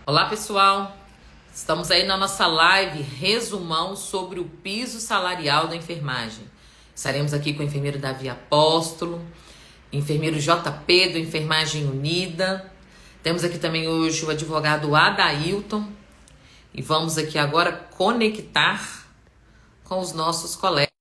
Olá, pessoal. Estamos aí na nossa live resumão sobre o piso salarial da enfermagem. Estaremos aqui com o enfermeiro Davi Apóstolo, enfermeiro JP do Enfermagem Unida. Temos aqui também hoje o advogado Adailton e vamos aqui agora conectar com os nossos colegas.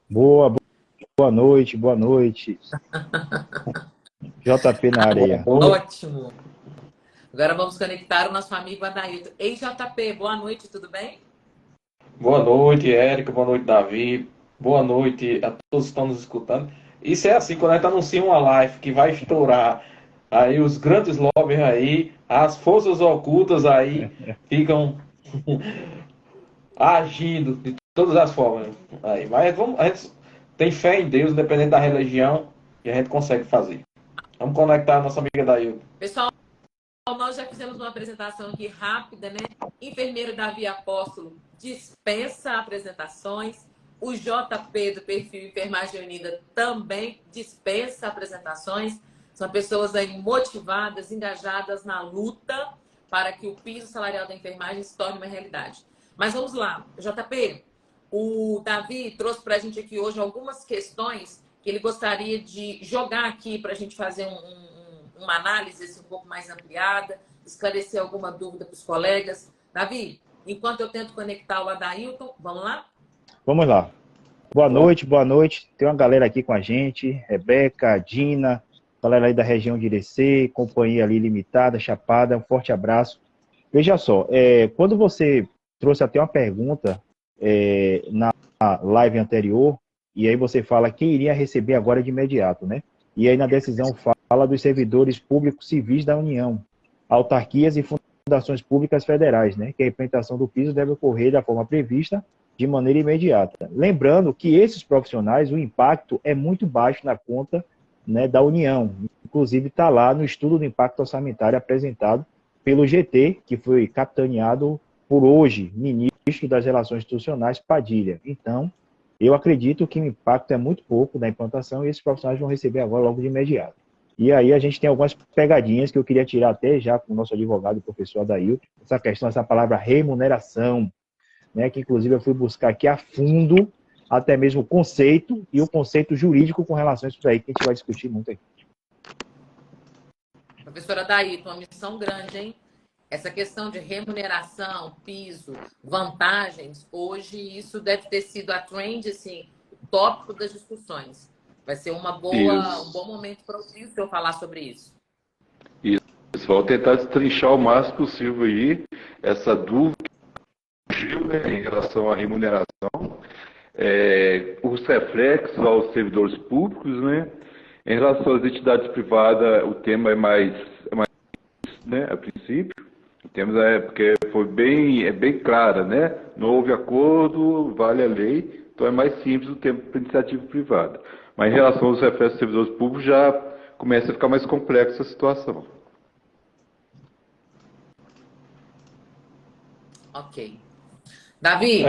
Boa noite, boa noite. JP na Boa areia. noite. Ótimo. Agora vamos conectar o nosso amigo Adailton. Ei, JP, boa noite, tudo bem? Boa noite, Érica. Boa noite, Davi. Boa noite a todos que estão nos escutando. Isso é assim, quando a gente anuncia uma live que vai estourar, aí os grandes lobbies aí, as forças ocultas aí ficam agindo de todas as formas. Aí, mas vamos, a gente tem fé em Deus, independente da religião, e a gente consegue fazer. Vamos conectar a nossa amiga Daí. Pessoal, nós já fizemos uma apresentação aqui rápida, né? Enfermeiro Davi Apóstolo dispensa apresentações. O JP do perfil Enfermagem Unida também dispensa apresentações. São pessoas aí motivadas, engajadas na luta para que o piso salarial da enfermagem se torne uma realidade. Mas vamos lá, JP, o Davi trouxe para a gente aqui hoje algumas questões que ele gostaria de jogar aqui para a gente fazer uma análise assim, um pouco mais ampliada, esclarecer alguma dúvida para os colegas. Davi, enquanto eu tento conectar o Adailton, vamos lá? Vamos lá. Boa noite, boa noite. Tem uma galera aqui com a gente, Rebeca, Dina, galera aí da região de Irecê, companhia ali limitada, Chapada, um forte abraço. Veja só, quando você trouxe até uma pergunta na live anterior, e aí você fala quem iria receber agora de imediato, né? E aí na decisão fala dos servidores públicos civis da União, autarquias e fundações públicas federais, né? Que a implementação do piso deve ocorrer da forma prevista de maneira imediata. Lembrando que esses profissionais, o impacto é muito baixo na conta, né, da União. Inclusive está lá no estudo do impacto orçamentário apresentado pelo GT, que foi capitaneado por hoje, ministro das Relações Institucionais, Padilha. Então, eu acredito que o impacto é muito pouco da implantação e esses profissionais vão receber agora logo de imediato. E aí a gente tem algumas pegadinhas que eu queria tirar até já com o nosso advogado, o professor Adailton, essa questão, essa palavra remuneração, né, que inclusive eu fui buscar aqui a fundo até mesmo o conceito e o conceito jurídico com relação a isso aí, que a gente vai discutir muito aqui. Professora Adailton, uma missão grande, hein? Essa questão de remuneração, piso, vantagens, hoje isso deve ter sido a trend, assim, o tópico das discussões. Vai ser um bom momento para ouvir o senhor falar sobre isso. Isso. Vou tentar destrinchar o máximo possível aí essa dúvida em relação à remuneração, os reflexos aos servidores públicos, né? Em relação às entidades privadas, o tema é mais né, a princípio. Temos porque foi bem clara, né? Não houve acordo, vale a lei, então é mais simples o tema para iniciativa privada. Mas em relação aos reflexos dos servidores públicos, já começa a ficar mais complexa a situação. Ok. Davi,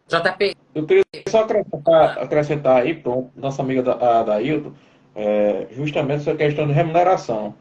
JP. Eu queria só acrescentar aí, pronto, nossa amiga Dailton, justamente essa questão de remuneração.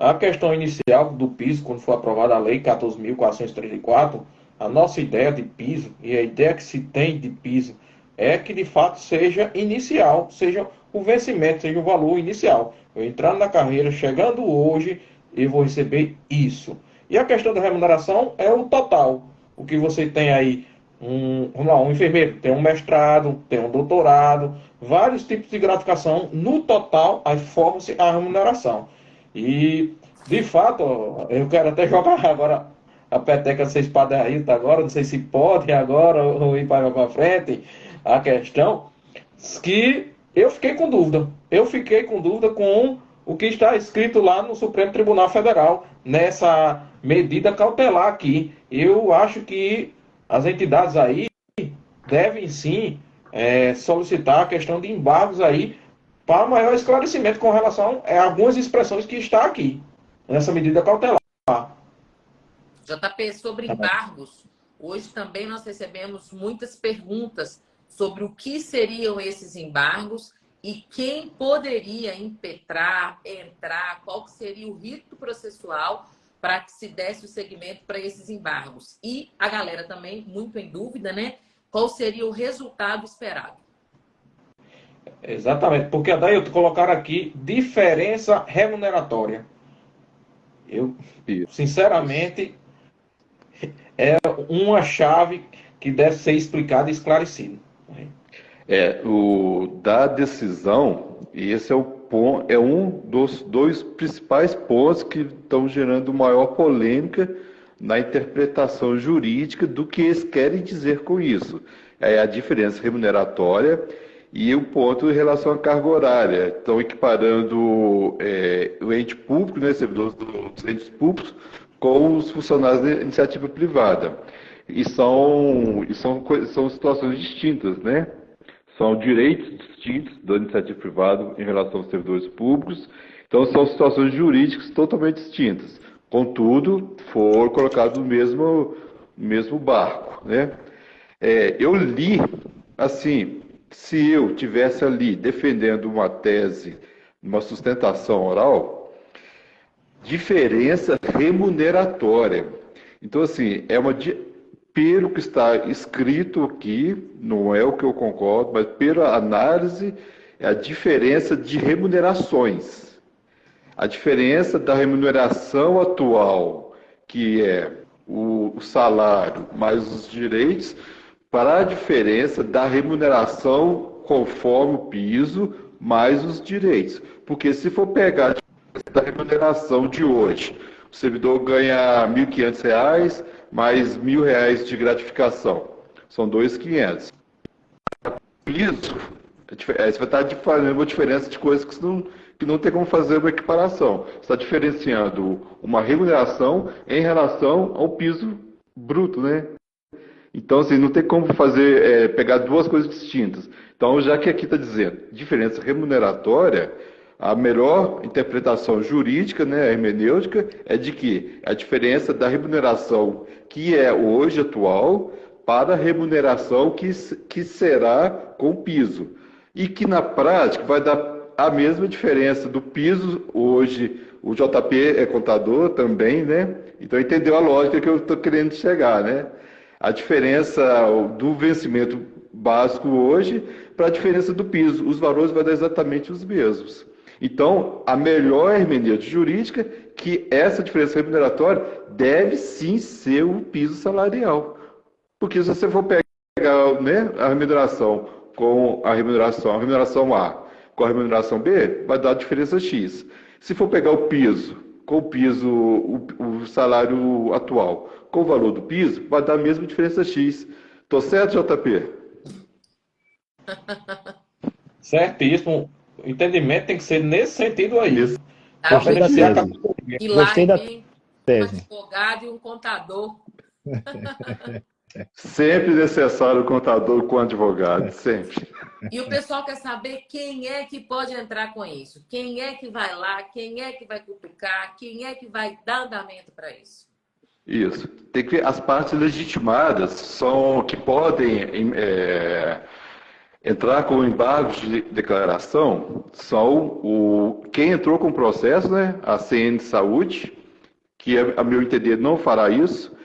A questão inicial do piso, quando foi aprovada a Lei 14.434, a nossa ideia de piso e a ideia que se tem de piso é que de fato seja inicial, seja o vencimento, seja o valor inicial. Eu entrando na carreira, chegando hoje, eu vou receber isso. E a questão da remuneração é o total. O que você tem aí, um enfermeiro tem um mestrado, tem um doutorado, vários tipos de gratificação. No total, aí forma-se a remuneração. E, de fato, eu quero até jogar agora a peteca de ser espadaíta agora, não sei se pode agora ou ir para frente, a questão que eu fiquei com dúvida. Eu fiquei com dúvida com o que está escrito lá no Supremo Tribunal Federal, nessa medida cautelar aqui. Eu acho que as entidades aí devem sim solicitar a questão de embargos aí para maior esclarecimento com relação a algumas expressões que está aqui, nessa medida cautelar. JP, sobre embargos, hoje também nós recebemos muitas perguntas sobre o que seriam esses embargos e quem poderia impetrar, entrar, qual seria o rito processual para que se desse o segmento para esses embargos. E a galera também, muito em dúvida, né? Qual seria o resultado esperado? Exatamente, porque daí eu colocar aqui diferença remuneratória. Eu, sinceramente, é uma chave que deve ser explicada e esclarecida. Da decisão, e esse é um dos dois principais pontos que estão gerando maior polêmica na interpretação jurídica do que eles querem dizer com isso. É a diferença remuneratória e o ponto em relação à carga horária. Estão equiparando o ente público, né, servidores dos entes públicos, com os funcionários da iniciativa privada. E são situações distintas, né? São direitos distintos da iniciativa privada em relação aos servidores públicos. Então, são situações jurídicas totalmente distintas. Contudo, foram colocados no mesmo barco, né? Eu li, assim, se eu tivesse ali defendendo uma tese, uma sustentação oral, diferença remuneratória. Então, assim, pelo que está escrito aqui, não é o que eu concordo, mas pela análise, é a diferença de remunerações. A diferença da remuneração atual, que é o salário mais os direitos, para a diferença da remuneração conforme o piso mais os direitos. Porque se for pegar a remuneração de hoje, o servidor ganha R$ 1.500 mais R$ 1.000 de gratificação. São 2.500. Isso, você vai estar fazendo uma diferença de coisas que não tem como fazer uma equiparação. Você está diferenciando uma remuneração em relação ao piso bruto, né? Então, assim, não tem como pegar duas coisas distintas. Então, já que aqui está dizendo diferença remuneratória, a melhor interpretação jurídica, né, a hermenêutica, é de que a diferença da remuneração que é hoje atual para a remuneração que será com o piso. E que na prática vai dar a mesma diferença do piso hoje. O JP é contador também, né? Então entendeu a lógica que eu estou querendo chegar, né? A diferença do vencimento básico hoje para a diferença do piso. Os valores vão dar exatamente os mesmos. Então, a melhor hermenêutica jurídica que essa diferença remuneratória deve sim ser o piso salarial. Porque se você for pegar, né, a remuneração com a remuneração A com a remuneração B, vai dar a diferença X. Se for pegar o piso com o salário atual com o valor do piso, vai dar a mesma diferença X. Tô certo, JP? Certíssimo. O entendimento tem que ser nesse sentido aí. Gostei da tese. E lá Gostei da tem tese. um advogado e um contador. Sempre necessário o contador com o advogado, sempre. E o pessoal quer saber quem é que pode entrar com isso. Quem é que vai lá, quem é que vai cutucar, quem é que vai dar andamento para isso. Isso. Tem que ver, as partes legitimadas são que podem entrar com embargos de declaração são quem entrou com o processo, né? A CN Saúde, que a meu entender não fará isso,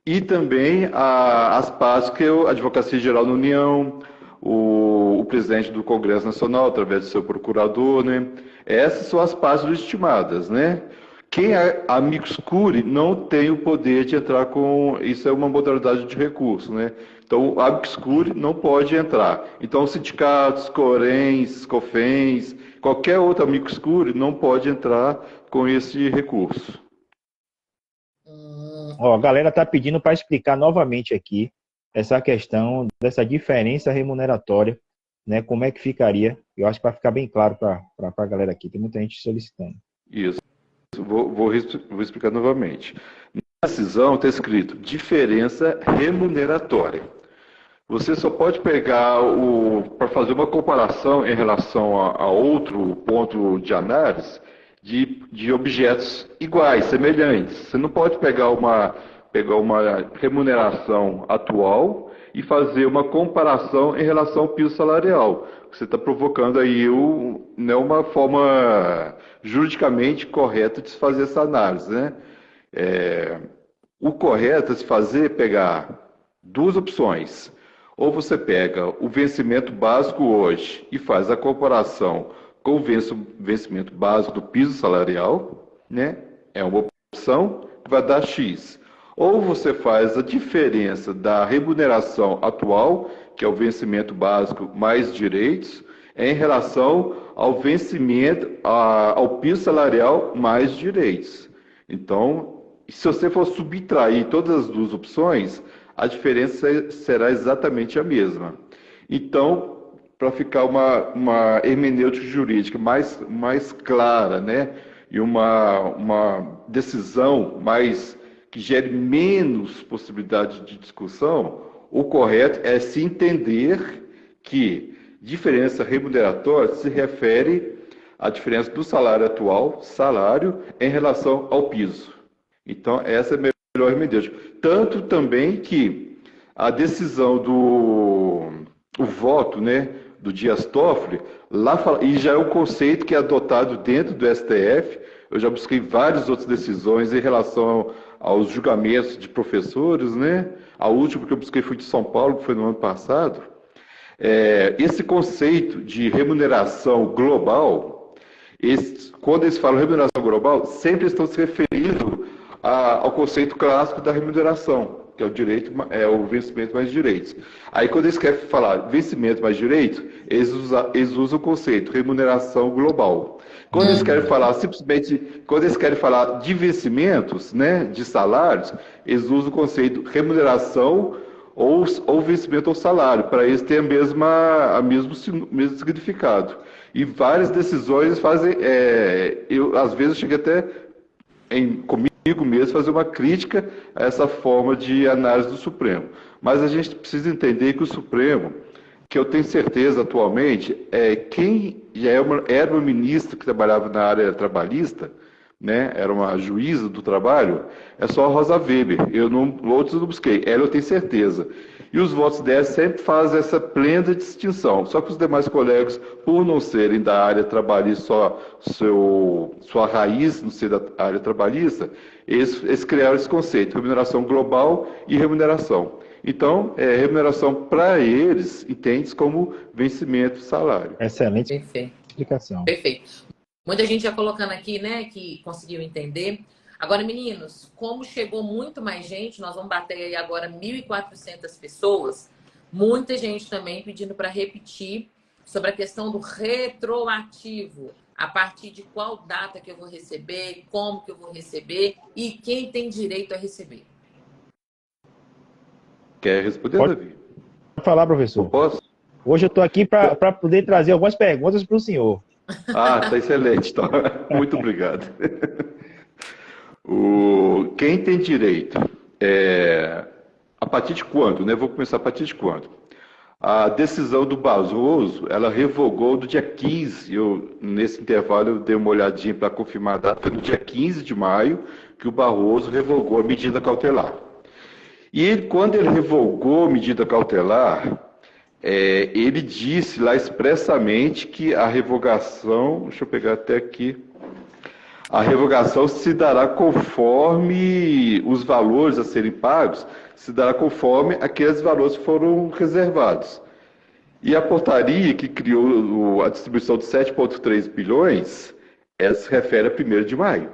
e também as partes que a Advocacia Geral da União, o presidente do Congresso Nacional, através do seu procurador, né? Essas são as partes legitimadas, né? Quem é amicus curiae não tem o poder de entrar com... Isso é uma modalidade de recurso, né? Então, o amicus curiae não pode entrar. Então, sindicatos, CORENs, COFENs, qualquer outro amicus curiae não pode entrar com esse recurso. Ó, a galera está pedindo para explicar novamente aqui essa questão dessa diferença remuneratória, né? Como é que ficaria? Eu acho que vai ficar bem claro para a galera aqui. Tem muita gente solicitando. Isso. Vou explicar novamente. Na decisão está escrito diferença remuneratória. Você só pode pegar para fazer uma comparação em relação a outro ponto de análise de objetos iguais, semelhantes. Você não pode pegar pegar uma remuneração atual e fazer uma comparação em relação ao piso salarial. Você está provocando aí uma forma juridicamente correta de se fazer essa análise, né? O correto é se fazer pegar duas opções. Ou você pega o vencimento básico hoje e faz a comparação com o vencimento básico do piso salarial, né? É uma opção que vai dar X. Ou você faz a diferença da remuneração atual, que é o vencimento básico mais direitos, em relação ao vencimento, ao piso salarial mais direitos. Então, se você for subtrair todas as duas opções, a diferença será exatamente a mesma. Então, para ficar uma hermenêutica jurídica mais clara, né? E uma decisão que gere menos possibilidade de discussão, o correto é se entender que diferença remuneratória se refere à diferença do salário atual, em relação ao piso. Então, essa é a melhor hermenêutica. Tanto também que a decisão o voto, né, do Dias Toffoli, e já é um conceito que é adotado dentro do STF. Eu já busquei várias outras decisões em relação aos julgamentos de professores, né? A última que eu busquei foi de São Paulo, que foi no ano passado. Esse conceito de remuneração global, quando eles falam remuneração global, sempre estão se referindo ao conceito clássico da remuneração, que é o vencimento mais direitos. Aí, quando eles querem falar vencimento mais direito, eles usam o conceito remuneração global. Quando eles querem falar de vencimentos, né, de salários, eles usam o conceito remuneração ou vencimento ou salário, para eles ter o mesmo significado. E várias decisões fazem, às vezes eu cheguei até comigo mesmo fazer uma crítica a essa forma de análise do Supremo. Mas a gente precisa entender que o Supremo, que eu tenho certeza atualmente, quem já era uma ministra que trabalhava na área trabalhista, né, era uma juíza do trabalho, é só a Rosa Weber. Outros eu não busquei, ela eu tenho certeza. E os votos dela sempre fazem essa plena distinção. Só que os demais colegas, por não serem da área trabalhista, sua raiz não ser da área trabalhista, eles criaram esse conceito, remuneração global e remuneração. Então, remuneração para eles entende como vencimento salário. Excelente Perfeito. explicação. Perfeito. Muita gente já colocando aqui, né, que conseguiu entender. Agora, meninos, como chegou muito mais gente, nós vamos bater aí agora 1.400 pessoas, muita gente também pedindo para repetir sobre a questão do retroativo. A partir de qual data que eu vou receber, como que eu vou receber e quem tem direito a receber. Quer responder, Davi? Pode falar, professor. Eu posso? Hoje eu estou aqui para poder trazer algumas perguntas para o senhor. Está excelente. Então. Muito obrigado. Quem tem direito? A partir de quando? Né? Vou começar a partir de quando? A decisão do Barroso, ela revogou no dia 15, nesse intervalo eu dei uma olhadinha para confirmar a data, foi no dia 15 de maio que o Barroso revogou a medida cautelar. E quando ele revogou a medida cautelar, ele disse lá expressamente que a revogação, deixa eu pegar até aqui, a revogação se dará conforme os valores a serem pagos, se dará conforme aqueles valores que foram reservados. E a portaria que criou a distribuição de 7,3 bilhões, ela se refere a 1º de maio.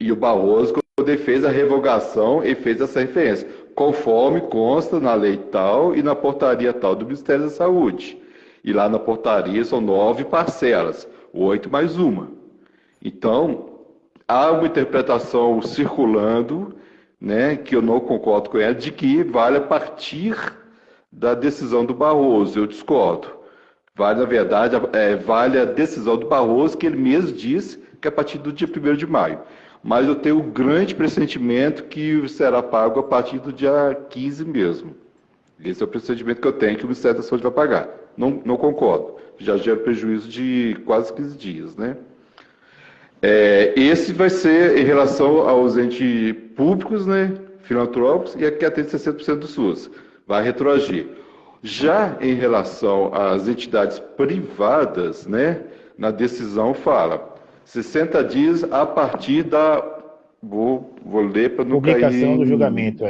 E o Barroso, quando ele fez a revogação, ele fez essa referência, conforme consta na lei tal e na portaria tal do Ministério da Saúde. E lá na portaria são 9 parcelas, 8 mais uma. Então, há uma interpretação circulando, né, que eu não concordo com ela, de que vale a partir da decisão do Barroso. Eu discordo. Vale, na verdade, vale a decisão do Barroso, que ele mesmo disse que é a partir do dia 1º de maio. Mas eu tenho um grande pressentimento que será pago a partir do dia 15 mesmo. Esse é o pressentimento que eu tenho, que o Ministério da Saúde vai pagar. Não concordo. Já gera prejuízo de quase 15 dias, né? Esse vai ser em relação aos entes públicos, né, filantrópicos, e aqui atende 60% do SUS. Vai retroagir. Já em relação às entidades privadas, né, na decisão fala 60 dias a partir da... Vou ler para não Publicação cair do julgamento,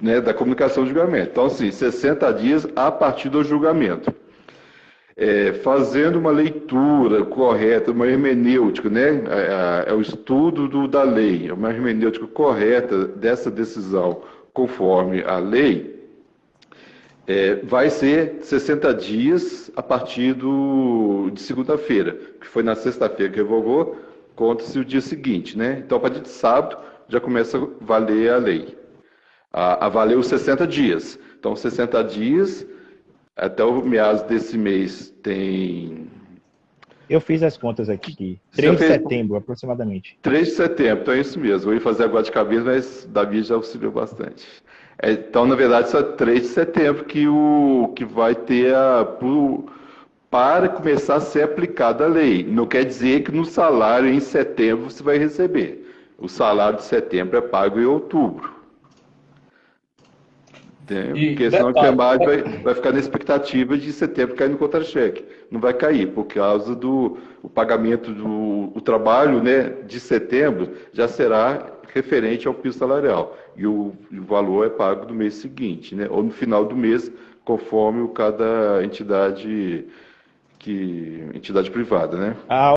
né, da comunicação do julgamento. Então, assim, 60 dias a partir do julgamento. Fazendo uma leitura correta, uma hermenêutica, né? É o estudo da lei, uma hermenêutica correta dessa decisão conforme a lei, vai ser 60 dias a partir de segunda-feira, que foi na sexta-feira que revogou, conta-se o dia seguinte, né? Então, a partir de sábado, já começa a valer a lei. A valer os 60 dias. Então, 60 dias... Até o meados desse mês tem... Eu fiz as contas aqui. 3 de setembro, aproximadamente. 3 de setembro, então é isso mesmo. Eu ia fazer agora de cabeça, mas Davi já auxiliou bastante. Então, na verdade, só 3 de setembro que vai ter para começar a ser aplicada a lei. Não quer dizer que no salário em setembro você vai receber. O salário de setembro é pago em outubro. Porque senão o enfermagem vai ficar na expectativa de setembro cair no contra-cheque. Não vai cair, por causa do pagamento do trabalho, né, de setembro já será referente ao piso salarial. E o valor é pago no mês seguinte, né, ou no final do mês, conforme cada entidade privada. Né? A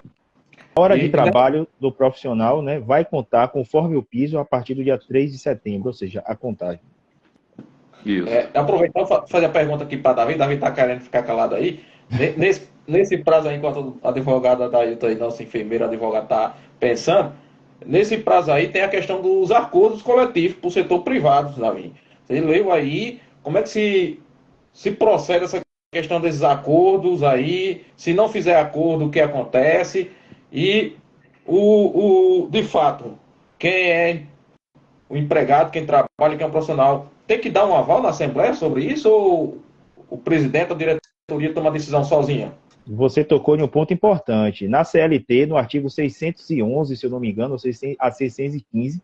hora de trabalho do profissional, né, vai contar conforme o piso a partir do dia 3 de setembro, ou seja, a contagem. Isso. Aproveitando fazer a pergunta aqui para Davi está querendo ficar calado aí. Nesse prazo aí, enquanto a advogada da Ailton aí, nossa enfermeira advogada está pensando, nesse prazo aí tem a questão dos acordos coletivos para o setor privado, Davi. Você leu aí, como é que se procede essa questão desses acordos aí? Se não fizer acordo, o que acontece? E de fato, quem é o empregado, quem trabalha, quem é um profissional, tem que dar um aval na Assembleia sobre isso ou o presidente, a diretoria toma a decisão sozinha? Você tocou em um ponto importante. Na CLT, no artigo 611, se eu não me engano, a 615,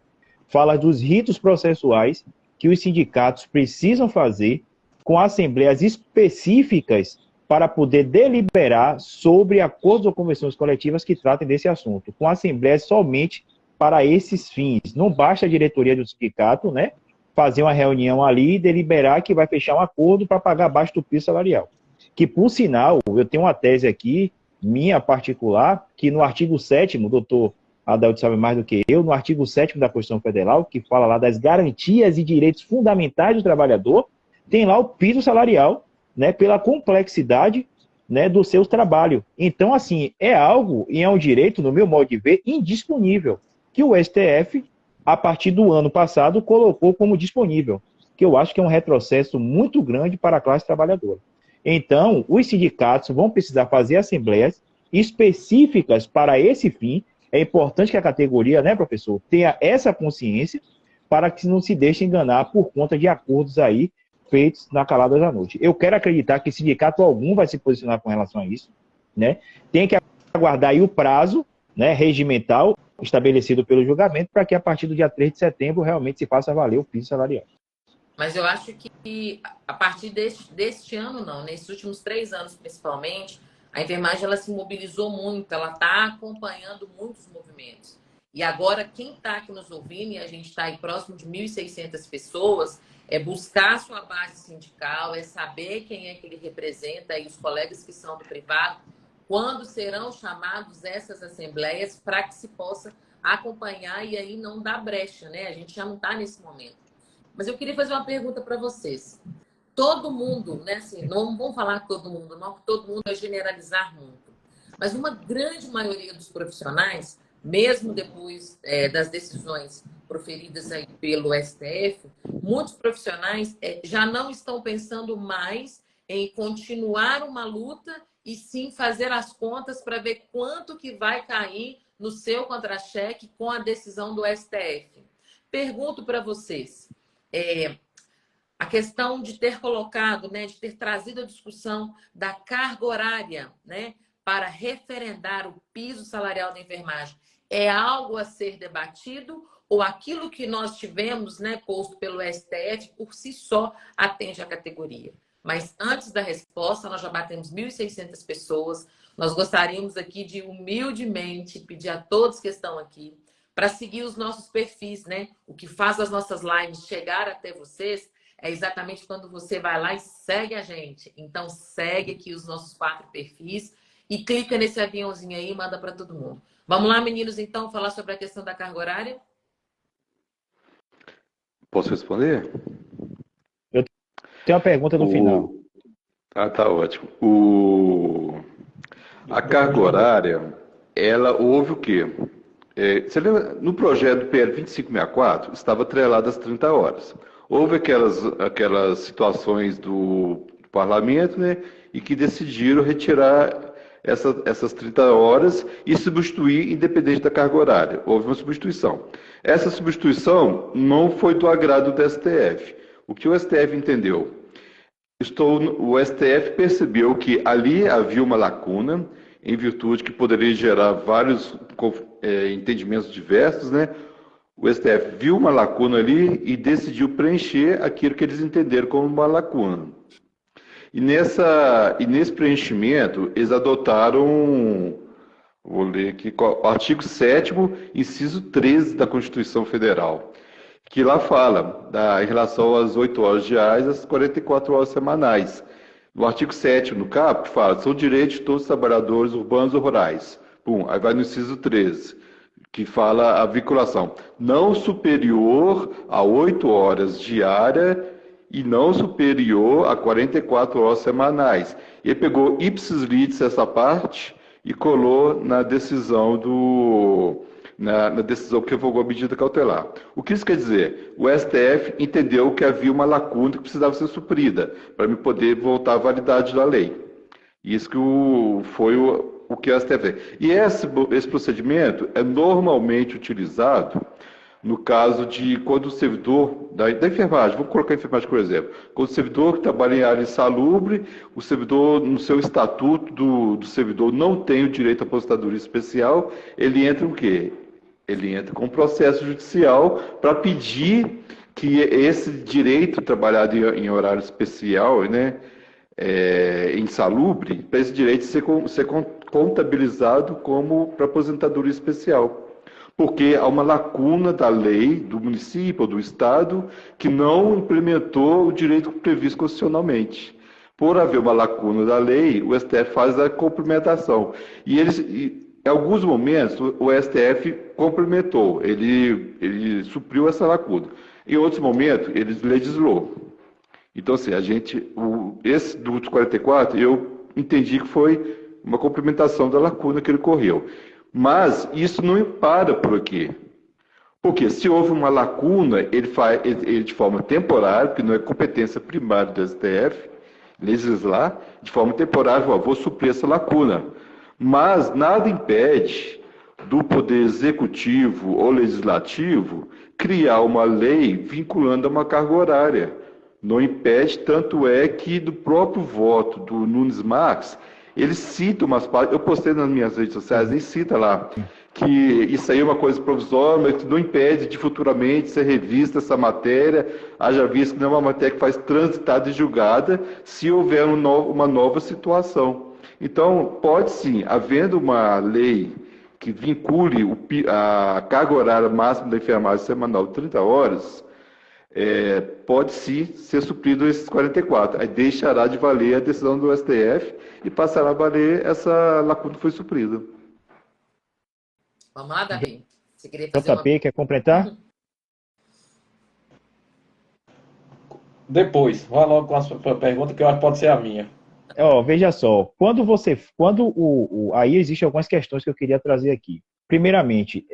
fala dos ritos processuais que os sindicatos precisam fazer com assembleias específicas para poder deliberar sobre acordos ou convenções coletivas que tratem desse assunto, com assembleias somente para esses fins. Não basta a diretoria do sindicato, né, fazer uma reunião ali e deliberar que vai fechar um acordo para pagar abaixo do piso salarial. Que, por sinal, eu tenho uma tese aqui, minha particular, que no artigo 7º, o doutor Adalto sabe mais do que eu, no artigo 7º da Constituição Federal, que fala lá das garantias e direitos fundamentais do trabalhador, tem lá o piso salarial, né, pela complexidade, né, do seu trabalho. Então, assim, é algo, e é um direito, no meu modo de ver, indisponível, que o STF, a partir do ano passado, colocou como disponível, que eu acho que é um retrocesso muito grande para a classe trabalhadora. Então, os sindicatos vão precisar fazer assembleias específicas para esse fim. É importante que a categoria, né, professor, tenha essa consciência para que não se deixe enganar por conta de acordos aí feitos na calada da noite. Eu quero acreditar que sindicato algum vai se posicionar com relação a isso, né? Tem que aguardar aí o prazo, né, regimental estabelecido pelo julgamento para que a partir do dia 3 de setembro realmente se faça valer o piso salarial. Mas eu acho que a partir deste ano, não, nesses últimos 3 anos principalmente, a enfermagem ela se mobilizou muito, ela está acompanhando muitos movimentos. E agora, quem está aqui nos ouvindo, e a gente está aí próximo de 1.600 pessoas, é buscar a sua base sindical, é saber quem é que ele representa e os colegas que são do privado, quando serão chamados essas assembleias para que se possa acompanhar e aí não dar brecha, né? A gente já não está nesse momento. Mas eu queria fazer uma pergunta para vocês. Todo mundo, né? Assim, não vamos falar todo mundo, não, todo mundo é generalizar muito. Mas uma grande maioria dos profissionais, mesmo depois das decisões proferidas aí pelo STF, muitos profissionais já não estão pensando mais em continuar uma luta e sim fazer as contas para ver quanto que vai cair no seu contra-cheque com a decisão do STF. Pergunto para vocês, a questão de ter colocado, né, de ter trazido a discussão da carga horária, né, para referendar o piso salarial da enfermagem é algo a ser debatido ou aquilo que nós tivemos, né, posto pelo STF, por si só, atende à categoria? Mas antes da resposta, nós já batemos 1.600 pessoas. Nós gostaríamos aqui de, humildemente, pedir a todos que estão aqui para seguir os nossos perfis, né? O que faz as nossas lives chegar até vocês é exatamente quando você vai lá e segue a gente. Então, segue aqui os nossos 4 perfis e clica nesse aviãozinho aí e manda para todo mundo. Vamos lá, meninos, então, falar sobre a questão da carga horária? Posso responder? Eu tenho uma pergunta no final. Ah, tá ótimo. A carga horária, ela houve o quê? Você lembra, no projeto do PL 2564, estava atrelado às 30 horas. Houve aquelas situações do parlamento, né, e que decidiram retirar essas 30 horas e substituir independente da carga horária. Houve uma substituição. Essa substituição não foi do agrado do STF. O que o STF entendeu? O STF percebeu que ali havia uma lacuna, em virtude que poderia gerar vários entendimentos diversos, né? O STF viu uma lacuna ali e decidiu preencher aquilo que eles entenderam como uma lacuna. E nesse preenchimento, eles adotaram, vou ler aqui, o artigo 7º, inciso 13 da Constituição Federal, que lá fala em relação às 8 horas diárias, às 44 horas semanais. No artigo 7º, no caput, fala, são direitos de todos os trabalhadores urbanos ou rurais. Aí vai no inciso 13, que fala a vinculação. Não superior a 8 horas diárias e não superior a 44 horas semanais. Ele pegou ipsis litis essa parte e colou na decisão na decisão que revogou a medida cautelar. O que isso quer dizer? O STF entendeu que havia uma lacuna que precisava ser suprida para me poder voltar à validade da lei. Isso que foi o que o STF fez. E esse procedimento é normalmente utilizado no caso de quando o servidor da enfermagem, vou colocar a enfermagem por exemplo, quando o servidor que trabalha em área insalubre, o servidor, no seu estatuto do servidor, não tem o direito à aposentadoria especial, ele entra o quê? Ele entra com um processo judicial para pedir que esse direito trabalhado em horário especial, né, insalubre, para esse direito ser contabilizado como para aposentadoria especial. Porque há uma lacuna da lei, do município ou do estado, que não implementou o direito previsto constitucionalmente. Por haver uma lacuna da lei, o STF faz a complementação. E em alguns momentos, o STF complementou, ele supriu essa lacuna. Em outros momentos, ele legislou. Então, assim, esse do 44, eu entendi que foi uma complementação da lacuna que ele correu. Mas isso não para por aqui. Porque se houve uma lacuna, ele de forma temporária, porque não é competência primária do STF, legislar, de forma temporária, vou suprir essa lacuna. Mas nada impede do Poder Executivo ou Legislativo criar uma lei vinculando a uma carga horária. Não impede, tanto é que do próprio voto do Nunes Marques, ele cita umas partes, eu postei nas minhas redes sociais, ele cita lá, que isso aí é uma coisa provisória, mas que não impede de futuramente ser revista essa matéria, haja visto que não é uma matéria que faz transitada e julgada, se houver uma nova situação. Então, pode sim, havendo uma lei que vincule a carga horária máxima da enfermagem semanal de 30 horas, pode sim ser suprido esses 44. Aí deixará de valer a decisão do STF e passará a valer essa lacuna que foi suprida. Vamos lá, Davi? Você queria fazer JP, quer completar? Depois, vá logo com a sua pergunta, que eu acho que pode ser a minha. Veja só, aí existem algumas questões que eu queria trazer aqui. Primeiramente,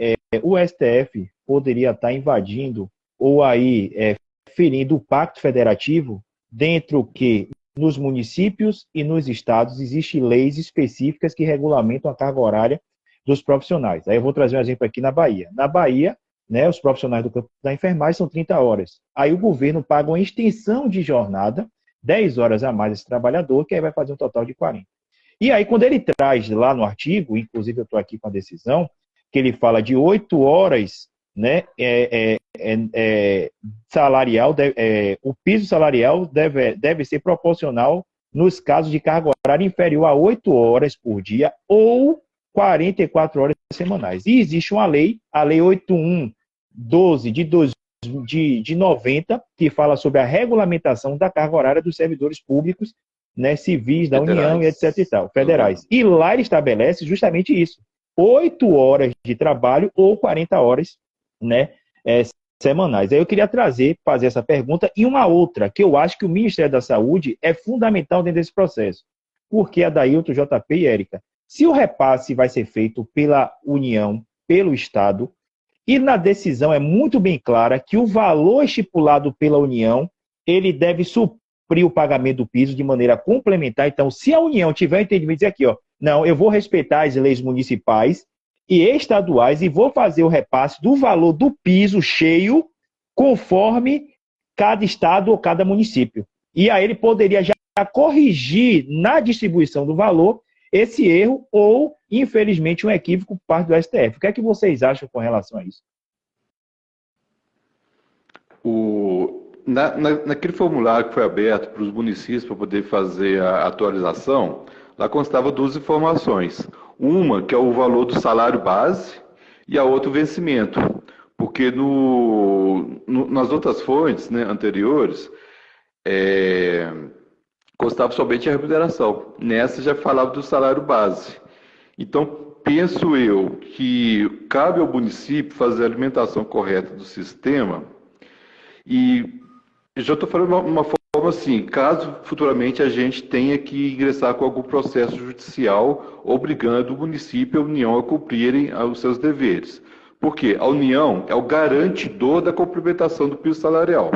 o STF poderia estar invadindo ou aí ferindo o pacto federativo, dentro que nos municípios e nos estados existem leis específicas que regulamentam a carga horária dos profissionais. Aí eu vou trazer um exemplo aqui na Bahia. Na Bahia, né, os profissionais do campo da enfermagem são 30 horas. Aí o governo paga uma extensão de jornada, 10 horas a mais esse trabalhador, que aí vai fazer um total de 40. E aí, quando ele traz lá no artigo, inclusive eu estou aqui com a decisão, que ele fala de 8 horas, né, salarial, o piso salarial deve ser proporcional nos casos de carga horária inferior a 8 horas por dia ou 44 horas semanais. E existe uma lei, a Lei 8112 de 90, que fala sobre a regulamentação da carga horária dos servidores públicos, né, civis da Federais. União e etc. e tal, federais. E lá ele estabelece justamente isso: 8 horas de trabalho ou 40 horas, né, semanais. Aí eu queria fazer essa pergunta e uma outra, que eu acho que o Ministério da Saúde é fundamental dentro desse processo. Porque, Adailton, JP e Érica, se o repasse vai ser feito pela União, pelo Estado, e na decisão é muito bem clara que o valor estipulado pela União, ele deve suprir o pagamento do piso de maneira complementar. Então, se a União tiver o entendimento de dizer aqui, ó, não, eu vou respeitar as leis municipais e estaduais e vou fazer o repasse do valor do piso cheio conforme cada estado ou cada município. E aí ele poderia já corrigir na distribuição do valor esse erro ou, infelizmente, um equívoco por parte do STF. O que é que vocês acham com relação a isso? Naquele formulário que foi aberto para os municípios para poder fazer a atualização, lá constava duas informações. Uma, que é o valor do salário base, e a outra, o vencimento. Porque nas outras fontes, né, anteriores, constava somente a remuneração. Nessa já falava do salário base. Então, penso eu que cabe ao município fazer a alimentação correta do sistema. E eu já estou falando de uma forma assim, caso futuramente a gente tenha que ingressar com algum processo judicial obrigando o município e a União a cumprirem os seus deveres. Porque a União é o garantidor da complementação do piso salarial.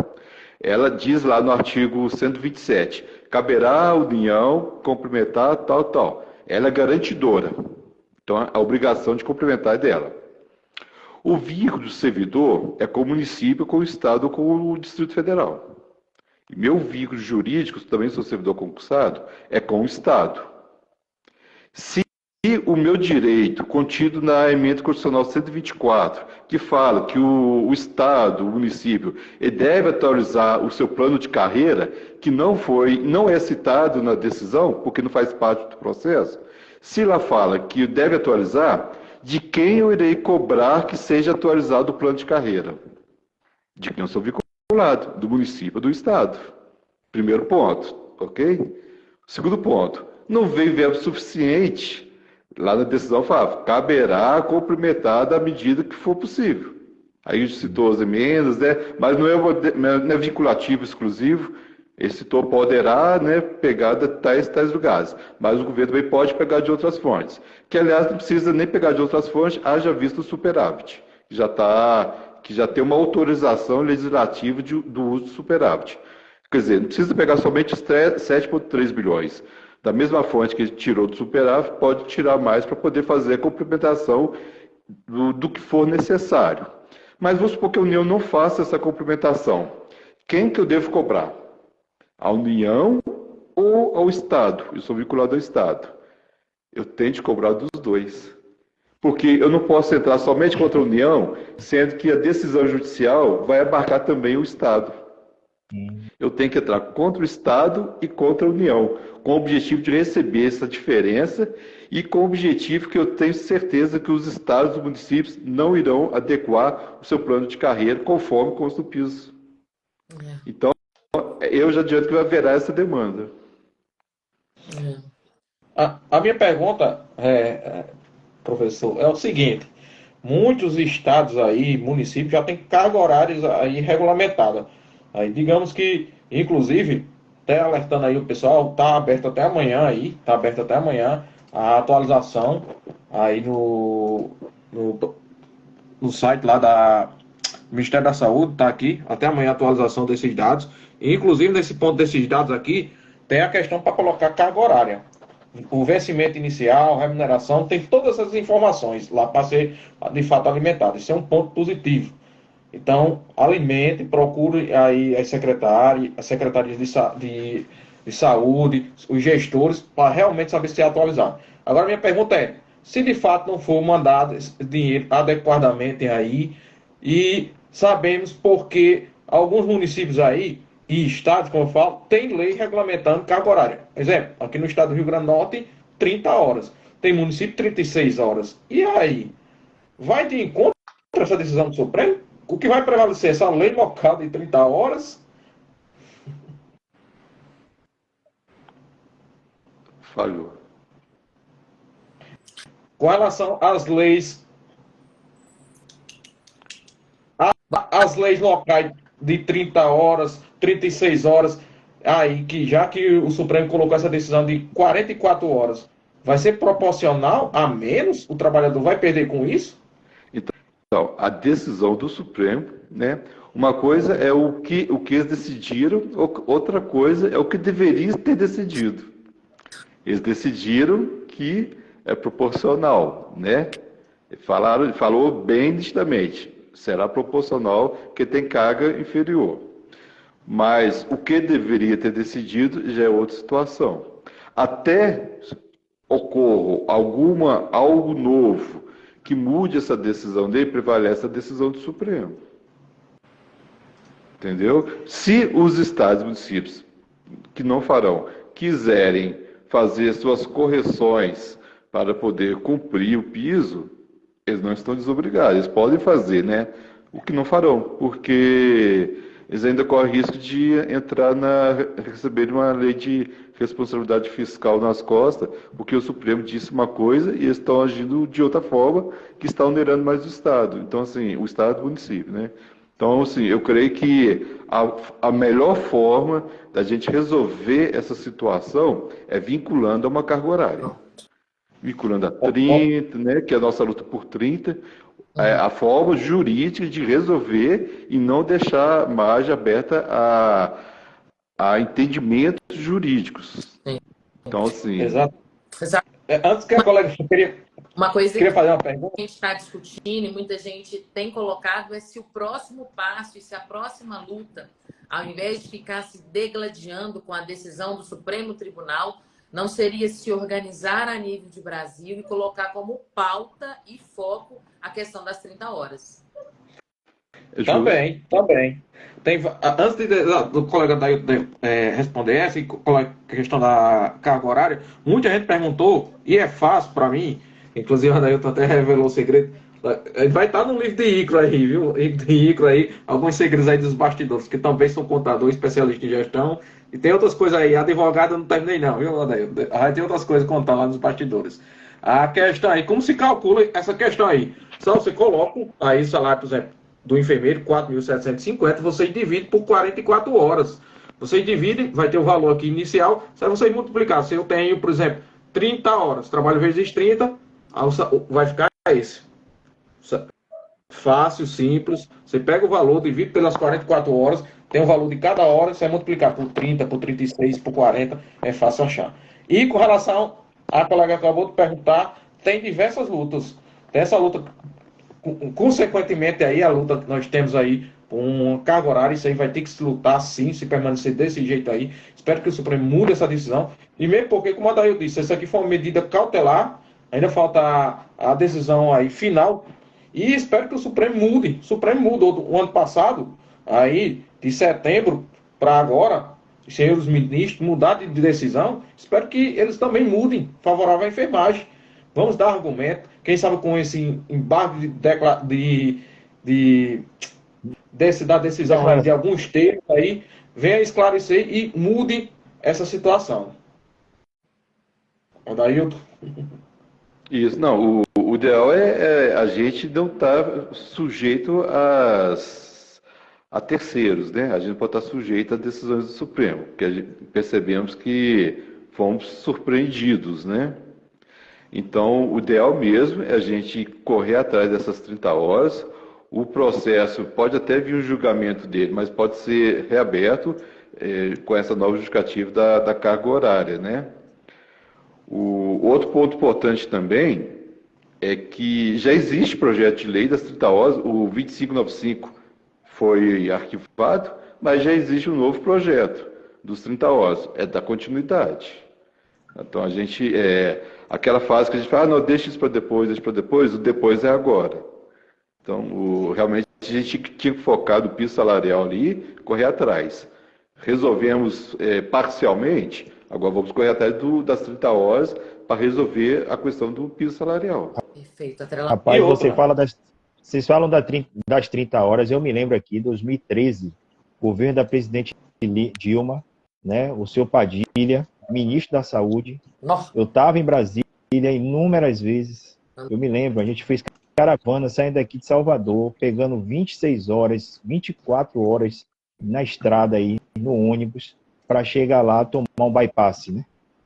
Ela diz lá no artigo 127, caberá à União complementar tal. Ela é garantidora. Então, a obrigação de complementar é dela. O vínculo do servidor é com o município, com o Estado ou com o Distrito Federal. E meu vínculo jurídico, também sou servidor concursado, é com o Estado. Se o meu direito, contido na emenda constitucional 124, que fala que o Estado, o município, ele deve atualizar o seu plano de carreira, que não é citado na decisão, porque não faz parte do processo, se lá fala que deve atualizar, de quem eu irei cobrar que seja atualizado o plano de carreira? De quem eu sou vinculado, do município ou do Estado. Primeiro ponto, ok? Segundo ponto, não veio verbo suficiente. Lá na decisão fala, caberá complementar da medida que for possível. Aí citou as emendas, né? Mas não é vinculativo exclusivo. Ele citou poderá, né, pegar de tais lugares. Mas o governo também pode pegar de outras fontes. Que, aliás, não precisa nem pegar de outras fontes, haja visto o superávit. Que já tem uma autorização legislativa do uso do superávit. Quer dizer, não precisa pegar somente os 7,3 bilhões. Da mesma fonte que ele tirou do superávit, pode tirar mais para poder fazer a complementação do que for necessário. Mas vamos supor que a União não faça essa complementação. Quem que eu devo cobrar? A União ou ao Estado? Eu sou vinculado ao Estado. Eu tenho de cobrar dos dois. Porque eu não posso entrar somente contra a União, sendo que a decisão judicial vai abarcar também o Estado. Eu tenho que entrar contra o Estado e contra a União, com o objetivo de receber essa diferença e com o objetivo que eu tenho certeza que os estados e municípios não irão adequar o seu plano de carreira conforme consta o piso. Então, eu já adianto que haverá essa demanda. A minha pergunta, professor, é o seguinte: muitos estados aí, municípios, já têm carga horárias aí regulamentada. Aí, digamos que, inclusive, até alertando aí o pessoal, está aberto até amanhã a atualização aí no site lá do Ministério da Saúde, está aqui, até amanhã a atualização desses dados. E, inclusive, nesse ponto desses dados aqui, tem a questão para colocar carga horária. O vencimento inicial, remuneração, tem todas essas informações lá para ser, de fato, alimentado. Isso é um ponto positivo. Então, alimente, procure aí as secretarias de saúde, os gestores, para realmente saber se atualizar. Agora, minha pergunta é, se de fato não for mandado esse dinheiro adequadamente aí, e sabemos porque alguns municípios aí, e estados, como eu falo, tem lei regulamentando carga horária. Exemplo, aqui no estado do Rio Grande do Norte, 30 horas. Tem município 36 horas. E aí? Vai de encontro a essa decisão do Supremo? O que vai prevalecer? Essa lei local de 30 horas? Falhou. Com relação às leis, as leis locais de 30 horas, 36 horas, aí que já que o Supremo colocou essa decisão de 44 horas, vai ser proporcional a menos? O trabalhador vai perder com isso? Então, a decisão do Supremo, né? Uma coisa é o que eles decidiram, outra coisa é o que deveria ter decidido. Eles decidiram que é proporcional, né? Falou bem nitidamente, será proporcional que tem carga inferior. Mas o que deveria ter decidido já é outra situação. Até ocorra algo novo que mude essa decisão dele, prevalece a decisão do Supremo. Entendeu? Se os estados e municípios, que não farão, quiserem fazer suas correções para poder cumprir o piso, eles não estão desobrigados. Eles podem fazer, né? O que não farão, porque eles ainda correm risco de receber uma lei de responsabilidade fiscal nas costas, porque o Supremo disse uma coisa e eles estão agindo de outra forma, que está onerando mais o Estado. Então, assim, o Estado e o município, né? Então, assim, eu creio que a melhor forma da gente resolver essa situação é vinculando a uma carga horária. Vinculando a 30, né, que é a nossa luta por 30, a forma jurídica de resolver e não deixar margem aberta a entendimentos jurídicos. Sim. Então, assim... Exato. Exato. Antes que a colega... Uma coisa queria fazer uma pergunta. Que a gente está discutindo e muita gente tem colocado é se o próximo passo e se a próxima luta, ao invés de ficar se degladiando com a decisão do Supremo Tribunal, não seria se organizar a nível de Brasil e colocar como pauta e foco a questão das 30 horas. Também. Antes do colega daí responder essa questão da carga horária, muita gente perguntou, e é fácil para mim, inclusive o Adailton até revelou o segredo, vai estar no livro de Icro aí, viu? De Icro aí, alguns segredos aí dos bastidores, que também são contadores, especialistas em gestão, e tem outras coisas aí, advogado eu não terminei não, viu, Adailton? Tem outras coisas contar lá nos bastidores. A questão aí, como se calcula essa questão aí? Só você coloca aí o salário, por exemplo, do enfermeiro, 4.750, você divide por 44 horas. Você divide, vai ter o valor aqui inicial, se você multiplicar, se eu tenho, por exemplo, 30 horas, trabalho vezes 30, vai ficar esse. Fácil, simples, você pega o valor, divide pelas 44 horas, tem o valor de cada hora, você vai multiplicar por 30, por 36, por 40, é fácil achar. E com relação à colega que acabou de perguntar, tem diversas lutas. Tem essa luta... Consequentemente, aí, a luta que nós temos aí com carga horária, isso aí vai ter que se lutar sim, se permanecer desse jeito aí. Espero que o Supremo mude essa decisão. E mesmo porque, como a Adailton disse, essa aqui foi uma medida cautelar, ainda falta a decisão aí final. E espero que o Supremo mude. O Supremo mudou o ano passado, aí, de setembro para agora, os senhores ministros mudaram de decisão. Espero que eles também mudem, favorável à enfermagem. Vamos dar argumento. Quem sabe com esse embargo da decisão aí, de alguns termos aí, venha esclarecer e mude essa situação. Adailton? Isso, não, o ideal é a gente não estar sujeito a terceiros, né? A gente não pode estar sujeito a decisões do Supremo, porque percebemos que fomos surpreendidos, né? Então, o ideal mesmo é a gente correr atrás dessas 30 horas. O processo pode até vir um julgamento dele, mas pode ser reaberto com essa nova justificativa da carga horária, né? O outro ponto importante também é que já existe projeto de lei das 30 horas, o 2595 foi arquivado, mas já existe um novo projeto. dos 30 horas, é da continuidade. Então a gente, aquela fase que a gente fala, não, deixa isso para depois, o depois é agora. Então, realmente a gente tinha que focar no piso salarial ali, correr atrás. Resolvemos parcialmente, agora vamos correr atrás das 30 horas para resolver a questão do piso salarial. Perfeito. Rapaz, vocês falam das 30 horas, eu me lembro aqui, 2013, governo da presidente Dilma, né, o seu Padilha, ministro da Saúde. Nossa. Eu estava em Brasília inúmeras vezes, eu me lembro, a gente fez caravana saindo daqui de Salvador, pegando 26 horas, 24 horas na estrada aí, no ônibus, para chegar lá, tomar um bypass, né?